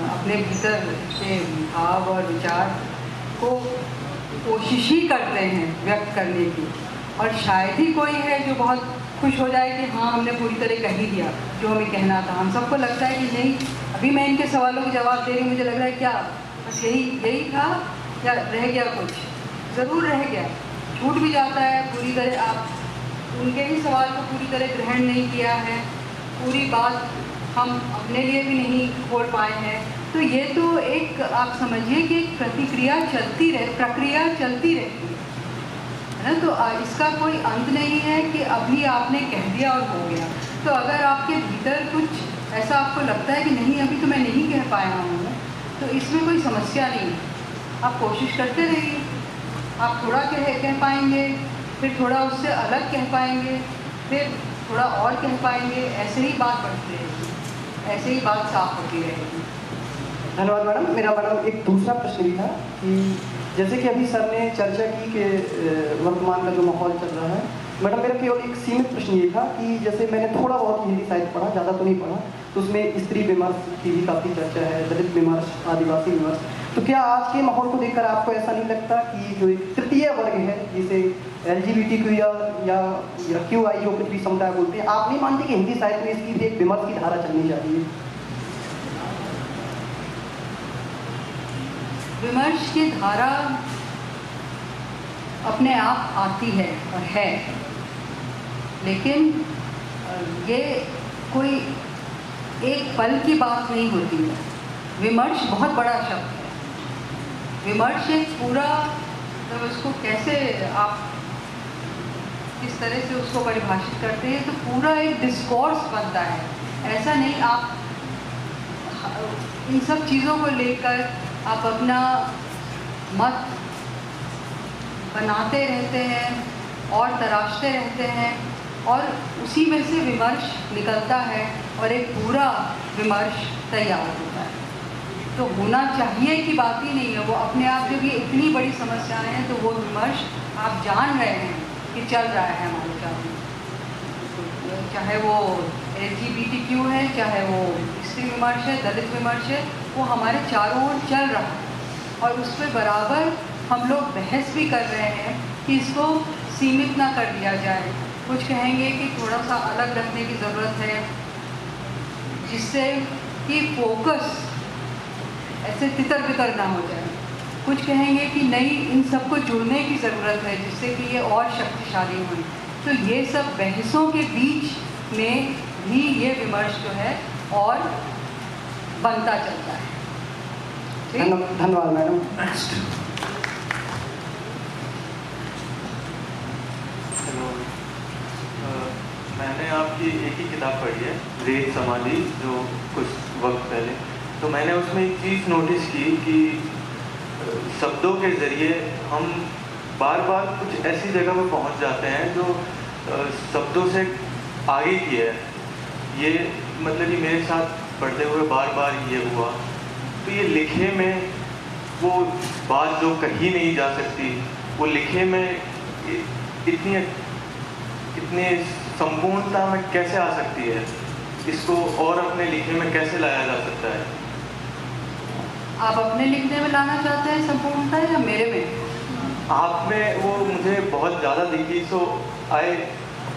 अपने भीतर के भाव और विचार को कोशिश ही करते हैं व्यक्त करने की, और शायद ही कोई है जो बहुत खुश हो जाए कि हाँ हमने पूरी तरह कह ही दिया जो हमें कहना था। हम सबको लगता है कि नहीं, अभी मैं इनके सवालों के जवाब दे रही हूँ, मुझे लग रहा है क्या बस यही था या रह गया कुछ? ज़रूर रह गया, छूट भी जाता है पूरी तरह। आप उनके ही सवाल को पूरी तरह ग्रहण नहीं किया है, पूरी बात हम अपने लिए भी नहीं खोल पाए हैं। तो ये तो एक आप समझिए कि एक प्रक्रिया चलती रहती है ना। तो इसका कोई अंत नहीं है कि अभी आपने कह दिया और हो गया। तो अगर आपके भीतर कुछ ऐसा आपको लगता है कि नहीं अभी तो मैं नहीं कह पाया हूँ, तो इसमें कोई समस्या नहीं है। आप कोशिश करते रहिए, आप थोड़ा कह पाएंगे, फिर थोड़ा उससे अलग कह पाएंगे, फिर थोड़ा और कह पाएंगे, ऐसे ही बात बढ़ती रहेगी, ऐसे ही बात साफ होती रहेगी। धन्यवाद मैडम। मेरा मैडम एक दूसरा प्रश्न भी था कि जैसे कि अभी सर ने चर्चा की कि वर्तमान का जो माहौल चल रहा है, मैडम मेरा केवल एक सीमित प्रश्न ये था कि जैसे मैंने थोड़ा बहुत हिंदी साहित्य पढ़ा, ज़्यादा तो नहीं पढ़ा, तो उसमें स्त्री विमर्श की भी काफ़ी चर्चा है, दलित विमर्श, आदिवासी विमर्श। तो क्या आज के माहौल को देखकर आपको ऐसा नहीं लगता कि जो एक तृतीय वर्ग है, जिसे LGBTQ या QI जो कुछ भी समुदाय बोलते हैं, आप नहीं मानते कि हिंदी साहित्य में इसकी भी एक विमर्श की धारा चलनी चाहिए? विमर्श की धारा अपने आप आती है और है, लेकिन ये कोई एक पल की बात नहीं होती है। विमर्श बहुत बड़ा शब्द है। विमर्श एक पूरा, जब उसको कैसे आप किस तरह से उसको परिभाषित करते हैं, तो पूरा एक डिस्कोर्स बनता है। ऐसा नहीं आप इन सब चीज़ों को लेकर आप अपना मत बनाते रहते हैं और तराशते रहते हैं, और उसी में से विमर्श निकलता है और एक पूरा विमर्श तैयार होता है। तो होना चाहिए कि बात ही नहीं है, वो अपने आप जब ये इतनी बड़ी समस्याएं हैं, तो वो विमर्श आप जान रहे हैं कि चल रहा है हमारे चारों, चाहे वो LGBTQ है, चाहे वो स्त्री विमर्श है, दलित विमर्श है, वो हमारे चारों ओर चल रहा है, और उस पर बराबर हम लोग बहस भी कर रहे हैं कि इसको सीमित ना कर दिया जाए। कुछ कहेंगे कि थोड़ा सा अलग रखने की ज़रूरत है, जिससे कि फोकस ऐसे तितर बितर ना हो जाए। कुछ कहेंगे कि नहीं, इन सबको जुड़ने की ज़रूरत है, जिससे कि ये और शक्तिशाली हों। तो ये सब बहसों के बीच में भी ये विमर्श जो है और बनता चलता है। धन्यवाद मैडम। हेलो, मैंने आपकी एक ही किताब पढ़ी है, रेत समाधि, जो कुछ वक्त पहले, तो मैंने उसमें एक चीज़ नोटिस की कि शब्दों के ज़रिए हम बार बार कुछ ऐसी जगह पर पहुंच जाते हैं जो शब्दों से आगे की है। ये मतलब कि मेरे साथ पढ़ते हुए बार बार ये हुआ। तो ये लिखे में वो बात जो कही नहीं जा सकती, वो लिखे में इतनी संपूर्णता में कैसे आ सकती है? इसको और अपने लिखे में कैसे लाया जा सकता है? आप अपने लिखने में लाना चाहते हैं संपूर्णता, या मेरे में? आप में वो मुझे बहुत ज़्यादा दिखी, so I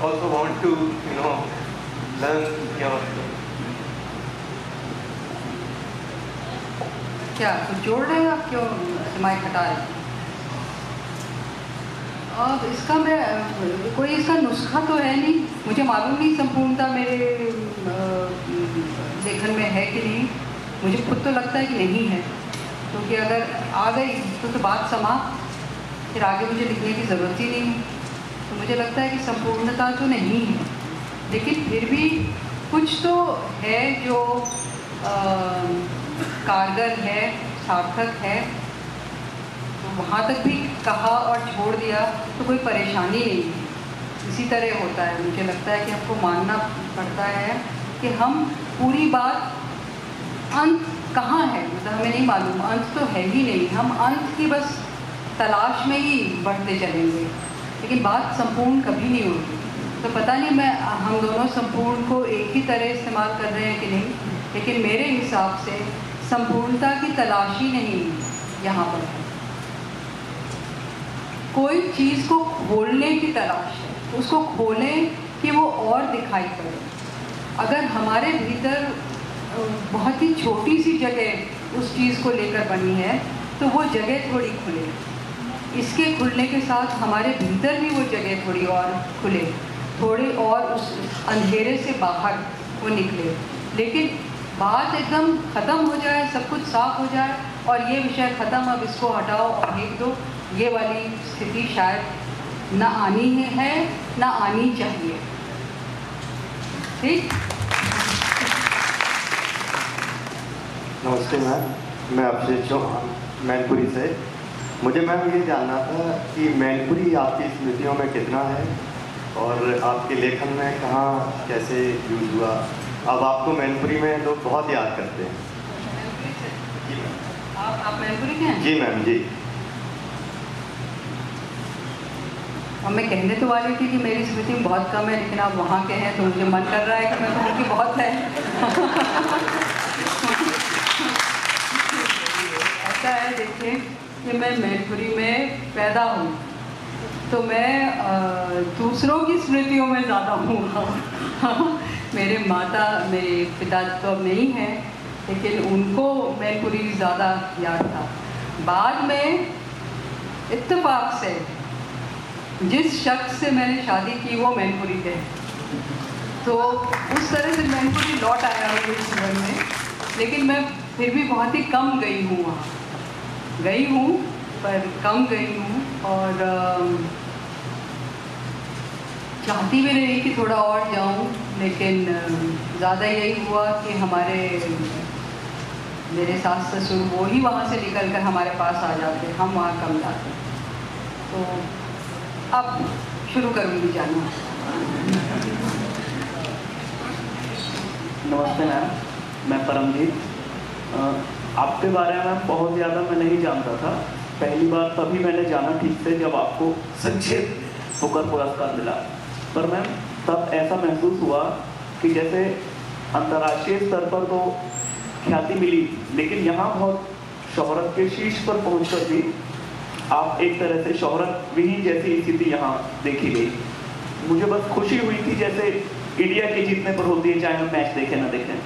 also want to learn. क्या कुछ जोड़ रहे हैं आप? क्यों माइक हटा रहे हैं? और इसका मैं कोई इसका नुस्खा तो है नहीं, मुझे मालूम नहीं संपूर्णता मेरे लेखन में है कि नहीं। मुझे खुद तो लगता है कि नहीं है, क्योंकि अगर आ गई तो बात समाप्त, फिर आगे मुझे लिखने की ज़रूरत ही नहीं। तो मुझे लगता है कि संपूर्णता तो नहीं है, लेकिन फिर भी कुछ तो है जो कारगर है, सार्थक है। तो वहाँ तक भी कहा और छोड़ दिया तो कोई परेशानी नहीं है। इसी तरह होता है, मुझे लगता है कि हमको मानना पड़ता है कि हम पूरी बात अंत कहाँ है, मतलब हमें नहीं मालूम, अंत तो है ही नहीं, हम अंत की बस तलाश में ही बढ़ते चलेंगे, लेकिन बात संपूर्ण कभी नहीं होगी। तो पता नहीं हम दोनों संपूर्ण को एक ही तरह इस्तेमाल कर रहे हैं कि नहीं, लेकिन मेरे हिसाब से संपूर्णता की तलाश ही नहीं यहाँ पर है। कोई चीज़ को खोलने की तलाश है, उसको खोलें कि वो और दिखाई पड़े। अगर हमारे भीतर बहुत ही छोटी सी जगह उस चीज़ को लेकर बनी है तो वो जगह थोड़ी खुले, इसके खुलने के साथ हमारे भीतर भी वो जगह थोड़ी और खुले, थोड़ी और उस अंधेरे से बाहर वो निकले। लेकिन बात एकदम ख़त्म हो जाए, सब कुछ साफ हो जाए और ये विषय ख़त्म, अब इसको हटाओ और फेंक दो, ये वाली स्थिति शायद ना आनी है ना आनी चाहिए। ठीक। नमस्ते मैम, मैं अभिषेक चौहान मैनपुरी से। मुझे मैम ये जानना था कि मैनपुरी आपकी स्मृतियों में कितना है और आपके लेखन में कहाँ कैसे यूज हुआ। अब आपको मैनपुरी में लोग बहुत याद करते हैं। जी मैम। आप मैनपुरी के हैं? जी मैम, जी। और मैं कहने तो वाली थी कि मेरी स्मृति में बहुत कम है, लेकिन आप वहाँ के हैं तो मुझे मन कर रहा है कि मैं कहूँ कि बहुत है। ऐसा है, देखिए कि मैं मैनपुरी में पैदा हूँ तो मैं दूसरों की स्मृतियों में ज़्यादा हूँ। मेरे पिता तो अब नहीं हैं, लेकिन उनको मैनपुरी ज़्यादा याद था। बाद में इत्तेफाक से जिस शख्स से मैंने शादी की वो मैनपुरी थे, तो उस तरह से मैनपुरी लौट आया मेरे जीवन में। लेकिन मैं फिर भी बहुत ही कम गई हूँ वहाँ, गई हूँ पर कम गई हूँ और चाहती भी नहीं कि थोड़ा और जाऊँ, लेकिन ज़्यादा यही हुआ कि मेरे सास ससुर वो ही वहाँ से निकल कर हमारे पास आ जाते, हम वहाँ कम जाते। तो अब शुरू करूँगी जाना। नमस्ते मैम, मैं परमजीत। आपके बारे में मैम बहुत ज़्यादा मैं नहीं जानता था। पहली बार तभी मैंने जाना ठीक से जब आपको संक्षेप बुकर पुरस्कार मिला। पर मैम तब ऐसा महसूस हुआ कि जैसे अंतर्राष्ट्रीय स्तर पर तो ख्याति मिली, लेकिन यहाँ बहुत शोहरत के शीर्ष पर पहुँचकर भी आप एक तरह से शोहरत विहीन जैसी स्थिति यहाँ देखी गई। मुझे बस खुशी हुई थी जैसे इंडिया के जीतने पर होती है, चाहे हम मैच देखें ना देखें,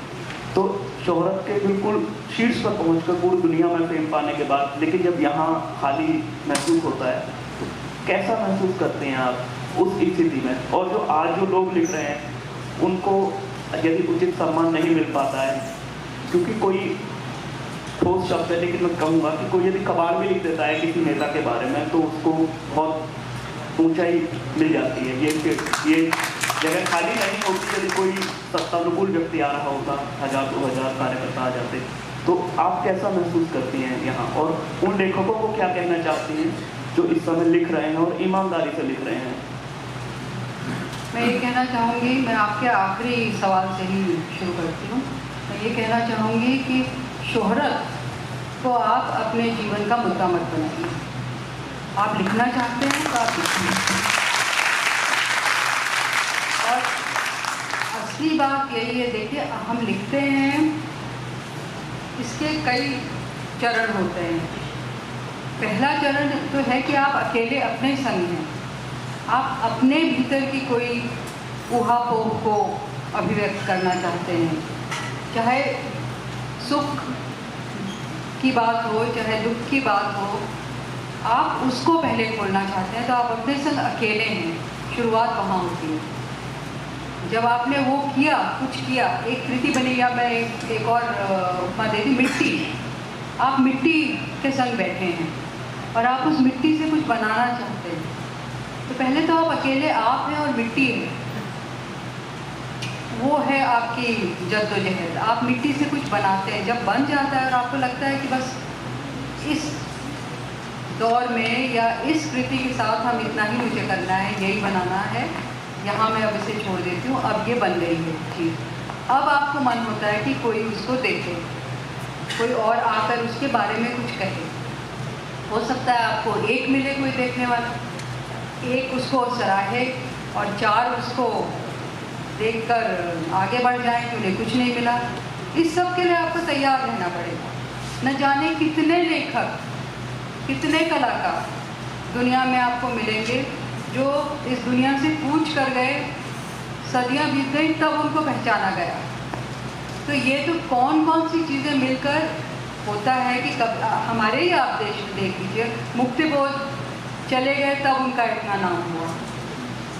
तो शोहरत के बिल्कुल शीर्ष पर पहुंचकर पूरी दुनिया में फेम पाने के बाद, लेकिन जब यहाँ खाली महसूस होता है तो कैसा महसूस करते हैं आप उस स्थिति में? और जो आज जो लोग लिख रहे हैं उनको यदि उचित सम्मान नहीं मिल पाता है, क्योंकि कोई ठोस शब्द है, लेकिन मैं कहूँगा कि कोई यदि कबाड़ भी लिख देता है किसी नेता के बारे में तो उसको बहुत ऊंचाई मिल जाती है। ये जगह खाली नहीं होती यदि कोई सत्तानुकूल व्यक्ति आ रहा होता, 1000-2000 कार्यकर्ता आ जाते। तो आप कैसा महसूस करती हैं यहाँ, और उन लेखकों को क्या कहना चाहती हैं जो इस समय लिख रहे हैं और ईमानदारी से लिख रहे हैं? मैं ये कहना चाहूँगी, मैं आपके आखिरी सवाल से ही शुरू करती हूँ। मैं ये कहना चाहूँगी कि शोहरत को आप अपने जीवन का मुद्दा मत बनाइए। आप लिखना चाहते हैं तो आप लिखिए। और असली बात यही है, देखिए हम लिखते हैं, इसके कई चरण होते हैं। पहला चरण तो है कि आप अकेले अपने संग हैं, आप अपने भीतर की कोई ऊहापोह को अभिव्यक्त करना चाहते हैं, चाहे सुख की बात हो चाहे दुख की बात हो, आप उसको पहले खोलना चाहते हैं तो आप अपने संग अकेले हैं। शुरुआत वहाँ होती है। जब आपने वो किया, कुछ किया, एक कृति बनी, या मैं एक और उपमा दे दी, मिट्टी। आप मिट्टी के संग बैठे हैं और आप उस मिट्टी से कुछ बनाना चाहते हैं, तो पहले तो आप अकेले आप हैं और मिट्टी है, वो है आपकी जद्दोजहद। आप मिट्टी से कुछ बनाते हैं, जब बन जाता है और आपको लगता है कि बस इस दौर में या इस कृति के साथ हम इतना ही मुझे करना है, यही बनाना है, यहाँ मैं अब इसे छोड़ देती हूँ, अब ये बन गई है चीज़। अब आपको मन होता है कि कोई उसको देखे, कोई और आकर उसके बारे में कुछ कहे। हो सकता है आपको एक मिले कोई देखने वाला, एक उसको सराहे और 4 उसको देखकर आगे बढ़ जाएं कि उन्हें कुछ नहीं मिला। इस सब के लिए आपको तैयार रहना पड़ेगा। न जाने कितने लेखक, कितने कलाकार दुनिया में आपको मिलेंगे जो इस दुनिया से कूच कर गए, सदियां बीत गई तब उनको पहचाना गया। तो ये तो कौन कौन सी चीज़ें मिलकर होता है कि कब हमारे ही आप देश में देख लीजिए, मुक्तिबोध चले गए तब उनका इतना नाम हुआ।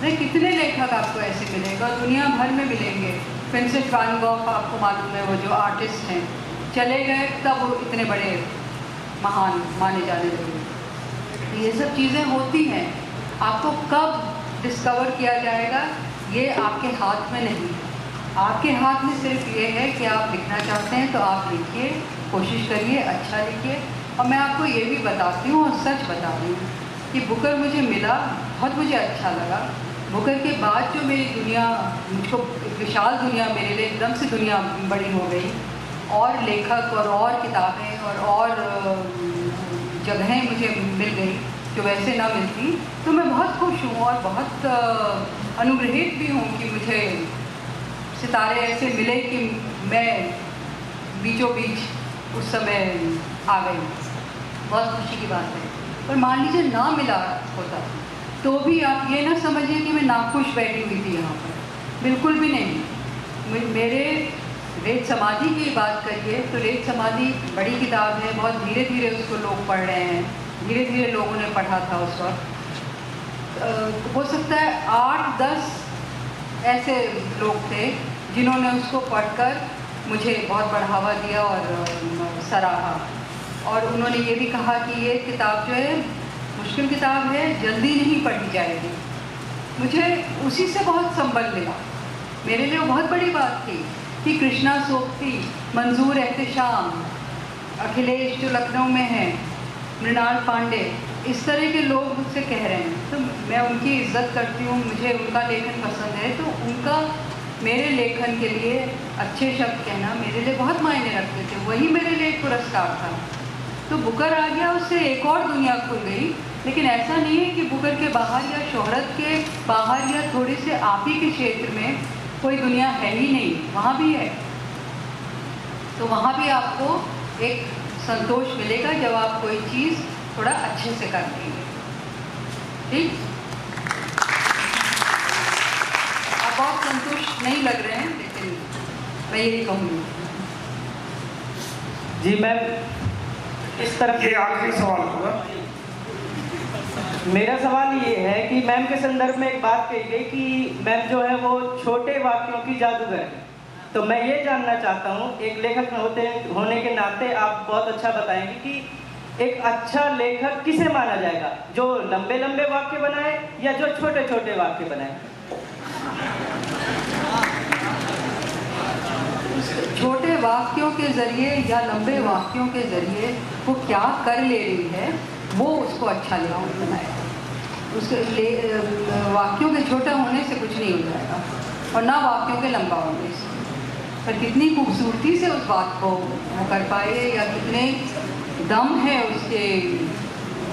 नहीं, कितने लेखक आपको ऐसे मिलेंगे और दुनिया भर में मिलेंगे। विंसेंट वैन गॉग आपको मालूम है, वो जो आर्टिस्ट हैं, चले गए तब वो इतने बड़े महान माने जाने लगे। ये सब चीज़ें होती हैं, आपको कब डिस्कवर किया जाएगा ये आपके हाथ में नहीं है। आपके हाथ में सिर्फ ये है कि आप लिखना चाहते हैं तो आप लिखिए, कोशिश करिए, अच्छा लिखिए। और मैं आपको ये भी बताती हूँ और सच बता रही हूँ कि बुकर मुझे मिला, बहुत मुझे अच्छा लगा। बुकर के बाद जो मेरी दुनिया, मुझको विशाल दुनिया, मेरे लिए एकदम से दुनिया बड़ी हो गई, और लेखक और किताबें और जगहें मुझे मिल गई जो वैसे ना मिलती, तो मैं बहुत खुश हूँ और बहुत अनुग्रहित भी हूँ कि मुझे सितारे ऐसे मिले कि मैं बीचों बीच उस समय आ गई। बहुत खुशी की बात है। पर मान लीजिए ना मिला होता तो भी आप ये ना समझिए कि मैं नाखुश बैठी हुई थी यहाँ पर, बिल्कुल भी नहीं। मेरे रेत समाधि की बात करिए तो रेत समाधि बड़ी किताब है, बहुत धीरे धीरे उसको लोग पढ़ रहे हैं, धीरे धीरे लोगों ने पढ़ा था उस वक्त। हो सकता है 8-10 ऐसे लोग थे जिन्होंने उसको पढ़कर मुझे बहुत बढ़ावा दिया और सराहा। और उन्होंने ये भी कहा कि ये किताब जो है मुश्किल किताब है, जल्दी नहीं पढ़ी जाएगी। मुझे उसी से बहुत संबल मिला। मेरे लिए वो बहुत बड़ी बात थी कि कृष्णा सोबती, मंजूर एहतशाम, अखिलेश जो लखनऊ में हैं, मृणाल पांडे, इस तरह के लोग मुझसे कह रहे हैं तो मैं उनकी इज्जत करती हूँ, मुझे उनका लेखन पसंद है, तो उनका मेरे लेखन के लिए अच्छे शब्द कहना मेरे लिए बहुत मायने रखते थे। वही मेरे लिए एक पुरस्कार था। तो बुकर आ गया, उससे एक और दुनिया खुल गई। लेकिन ऐसा नहीं है कि बुकर के बाहर या शोहरत के बाहर या थोड़े से आप ही के क्षेत्र में कोई दुनिया है ही नहीं, वहाँ भी है। तो वहाँ भी आपको एक संतोष मिलेगा जब आप कोई चीज़ थोड़ा अच्छे से कर देंगे। ठीक, आप बहुत संतुष्ट नहीं लग रहे हैं, लेकिन मैं यही कहूँगी। जी मैम, इस तरफ ये आखिरी सवाल होगा। मेरा सवाल ये है कि मैम के संदर्भ में एक बात कही गई कि मैम जो है वो छोटे वाक्यों की जादूगर है। तो मैं ये जानना चाहता हूँ, एक लेखक होने के नाते आप बहुत अच्छा बताएंगे कि एक अच्छा लेखक किसे माना जाएगा, जो लंबे लंबे वाक्य बनाए या जो छोटे छोटे वाक्य बनाए? छोटे वाक्यों के ज़रिए या लंबे वाक्यों के ज़रिए वो क्या कर ले रही है वो उसको अच्छा बनाएगा। उसके वाक्यों के छोटे होने से कुछ नहीं हो जाएगा और ना वाक्यों के लंबा होने से। पर कितनी खूबसूरती से उस बात को वो कर पाए या कितने दम है उसके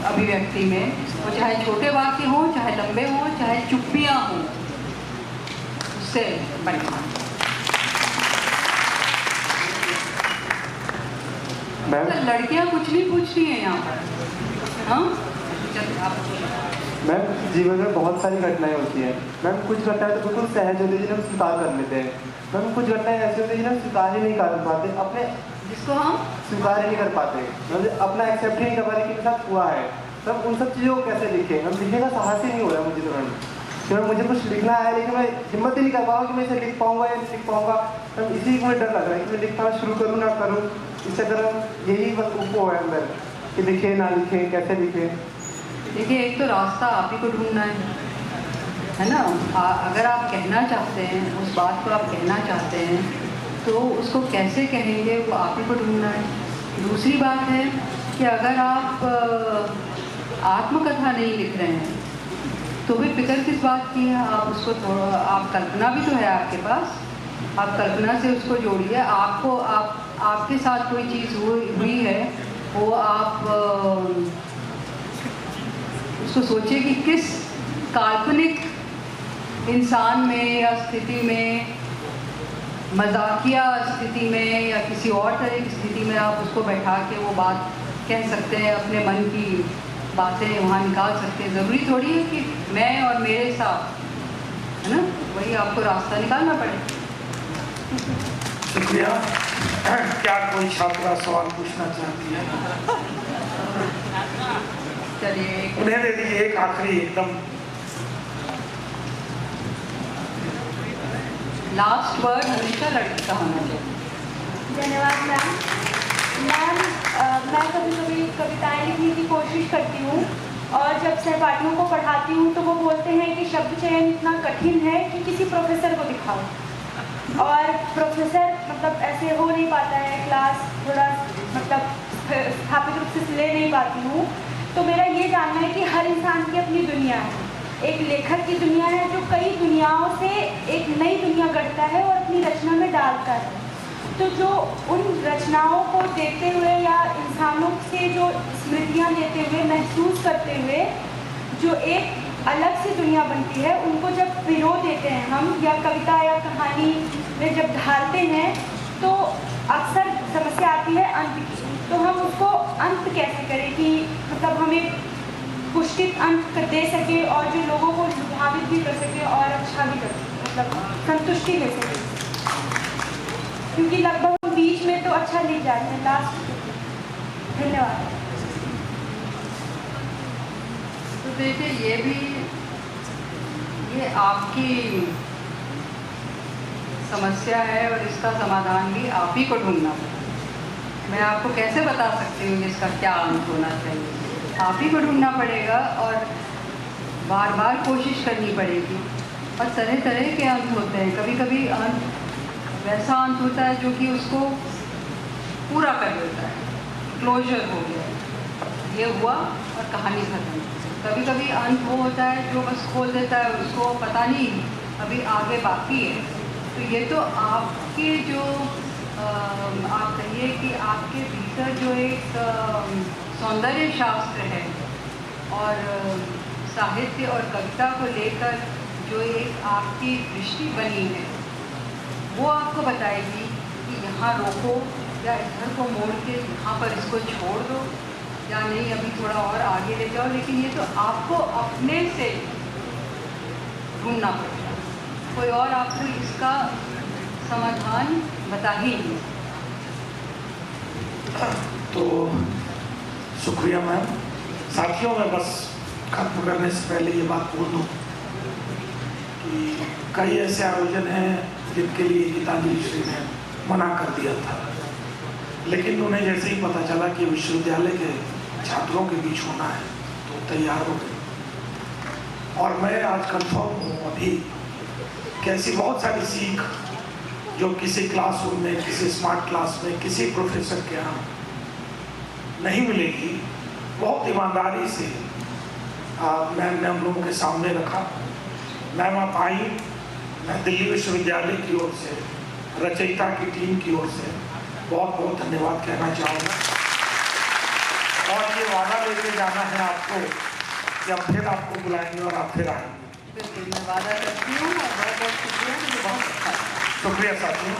अभिव्यक्ति में, वो चाहे छोटे वाक्य हों, चाहे लंबे हों, चाहे चुप्पियाँ हों, उससे बढ़िया। लड़कियां कुछ नहीं पूछती हैं यहाँ पर। हाँ, मैम जीवन में बहुत सारी घटनाएं होती हैं। मैम कुछ घटनाएं तो बिल्कुल सहज होती है जिन्हें हम स्वीकार कर लेते हैं। मैम कुछ घटनाएं ऐसी होती है जिन्हें हम स्वीकार ही नहीं कर पाते, अपने जिसको हम स्वीकार ही नहीं कर पाते, मतलब अपना एक्सेप्ट ही नहीं कर पाते कि मेरे साथ हुआ है। तब उन सब चीज़ों को कैसे लिखें? हम लिखने का साहस ही नहीं हो रहा मुझे तो मैम, क्योंकि मुझे कुछ लिखना है लेकिन मैं हिम्मत ही नहीं कर पाऊँगा कि मैं इसे लिख पाऊँगा या नहीं लिख पाऊँगा। तब इसी को डर लग रहा है कि मैं लिखना शुरू करूँ ना करूँ। इस तरह यही बस वो है अंदर कि लिखें ना लिखें, कैसे लिखें। देखिए, एक तो रास्ता आप ही को ढूंढना है ना। अगर आप कहना चाहते हैं, उस बात को आप कहना चाहते हैं, तो उसको कैसे कहेंगे वो आप ही को ढूंढना है। दूसरी बात है कि अगर आप आत्मकथा नहीं लिख रहे हैं तो भी फिक्र किस बात की है? आप उसको थोड़ा, आप कल्पना भी तो है आपके पास, आप कल्पना से उसको जोड़िए। आपको आपके साथ कोई चीज़ हुई है, वो आप उसको सोचिए कि किस काल्पनिक इंसान में या स्थिति में, मजाकिया स्थिति में या किसी और तरह की स्थिति में आप उसको बैठा के वो बात कह सकते हैं, अपने मन की बातें वहाँ निकाल सकते हैं। ज़रूरी थोड़ी है कि मैं और मेरे साथ, है ना, वही आपको रास्ता निकालना पड़ेगा। शुक्रिया। क्या कोई छात्रा सवाल पूछना चाहती है? चलिए, उन्हें दे दीजिए एक आखिरी एकदम। लास्ट वर्ड हमेशा लड़की का होना चाहिए। धन्यवाद मैम। मैम, मैं कभी कभी कविताएं लिखने की कोशिश करती हूँ और जब सहपाठियों को पढ़ाती हूँ तो वो बोलते हैं कि शब्द चयन इतना कठिन है कि किसी प्रोफेसर को दिखाओ, और प्रोफेसर मतलब ऐसे हो नहीं पाता है, क्लास थोड़ा मतलब स्थापित रूप से ले नहीं पाती हूँ। तो मेरा ये जानना है कि हर इंसान की अपनी दुनिया है, एक लेखक की दुनिया है जो कई दुनियाओं से एक नई दुनिया गढ़ता है और अपनी रचना में डालता है। तो जो उन रचनाओं को देखते हुए या इंसानों से जो स्मृतियाँ लेते हुए, महसूस करते हुए जो एक अलग सी दुनिया बनती है, उनको जब पिरो देते हैं हम या कविता या कहानी में जब ढालते हैं तो अक्सर समस्या आती है अंत की। तो हम उसको अंत कैसे करें कि मतलब हम एक पुष्टित अंत दे सके और जो लोगों को प्रभावित भी कर सके और अच्छा भी कर सके, मतलब संतुष्टि ले सके, क्योंकि लगभग हम बीच में तो अच्छा लिख जाते हैं लास्ट। धन्यवाद। तो देखिए, ये आपकी समस्या है और इसका समाधान भी आप ही को ढूंढना पड़ेगा। मैं आपको कैसे बता सकती हूँ इसका क्या अंत होना चाहिए? आप ही को ढूंढना पड़ेगा और बार बार कोशिश करनी पड़ेगी। और तरह तरह के अंत होते हैं। कभी कभी अंत वैसा अंत होता है जो कि उसको पूरा कर देता है, क्लोजर हो गया, ये हुआ और कहानी खत्म। कभी कभी अंत वो होता है जो बस खोल देता है, उसको पता नहीं अभी आगे बाकी है। तो ये तो आपके जो आप कहिए कि आपके भीतर जो एक सौंदर्य शास्त्र है और साहित्य और कविता को लेकर जो एक आपकी दृष्टि बनी है, वो आपको बताएगी कि यहाँ रोको या इधर को मोड़ के यहाँ पर इसको छोड़ दो या नहीं अभी थोड़ा और आगे ले जाओ। लेकिन ये तो आपको अपने से ढूंढना पड़ेगा, कोई और आपको इसका समाधान बता ही नहीं। तो शुक्रिया मैम। साथियों, मैं बस खत्म करने से पहले ये बात बोल दूँ कि कई ऐसे आयोजन हैं जिनके लिए गीतांजलि श्री ने मना कर दिया था, लेकिन उन्हें जैसे ही पता चला कि विश्वविद्यालय के छात्रों के बीच होना है तो तैयार हो गए। और मैं आज कंफर्म हूँ अभी कि ऐसी बहुत सारी सीख जो किसी क्लासरूम में, किसी स्मार्ट क्लास में, किसी प्रोफेसर के यहाँ नहीं मिलेगी, बहुत ईमानदारी से मैम ने हम लोगों के सामने रखा। मैम आप आई, मैं दिल्ली विश्वविद्यालय की ओर से, रचयिता की टीम की ओर से बहुत बहुत धन्यवाद कहना चाहूँगा। और ये वादा लेके जाना है आपको कि अब फिर आपको बुलाएंगे और आप फिर आएंगे। बिल्कुल, मैं वादा करती हूँ और बहुत बहुत शुक्रिया, मुझे बहुत अच्छा लगा। शुक्रिया साथियों।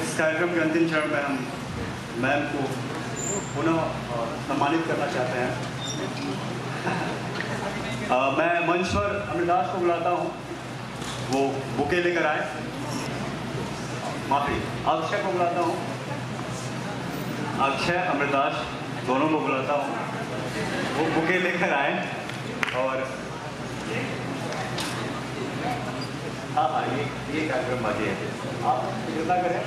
इस कार्यक्रम के अंतिम चरण में हम मैम को पुनः सम्मानित करना चाहते हैं। मैं मंच पर अमृतास को बुलाता हूँ, वो बुके लेकर आए। माफी, अक्षय को बुलाता हूँ, अक्षय अमृतास दोनों को बुलाता हूँ, वो बुके लेकर आए। और हाँ, ये कार्यक्रम बाकी है, आप कृपा करें।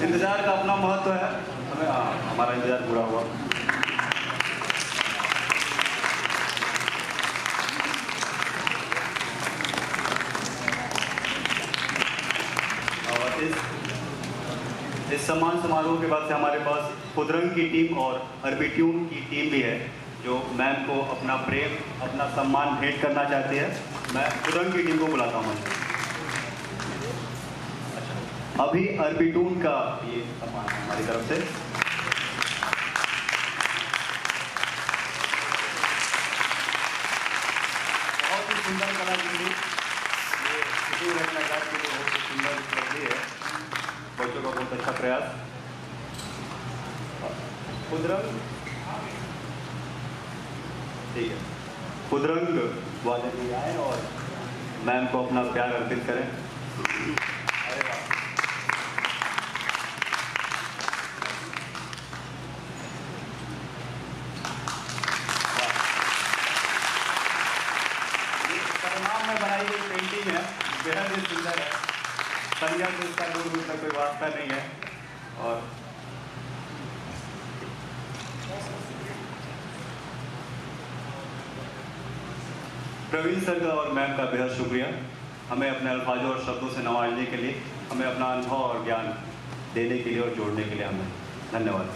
इंतजार का अपना महत्व है, हमें हमारा इंतजार पूरा हुआ। इस सम्मान समारोह के बाद से हमारे पास खुदरंग की टीम और अरबिट्यून की टीम भी है जो मैम को अपना प्रेम, अपना सम्मान भेंट करना चाहती है। मैं खुदरंग की टीम को बुलाता हूँ। अभी अरबिट्यून का ये सम्मान है हमारी तरफ से। बहुत ही सुंदर कलाकृति, ये किसी रचनाकार के लिए बहुत ही सुंदर उपलब्धि है। बच्चों का बहुत अच्छा प्रयास। खुदरंग, ठीक है, खुदरंग वाले भी आए और मैम को अपना प्यार अर्पित करें। अरे वाह, परिणाम में बनाई गई पेंटिंग है, बेहद ही सुंदर है। संज्ञा से इसका दूर दूर तक कोई वास्ता नहीं है। और प्रवीण सर का और मैम का बेहद शुक्रिया, हमें अपने अल्फाजों और शब्दों से नवाजने के लिए, हमें अपना अनुभव और ज्ञान देने के लिए और जोड़ने के लिए। हमें धन्यवाद।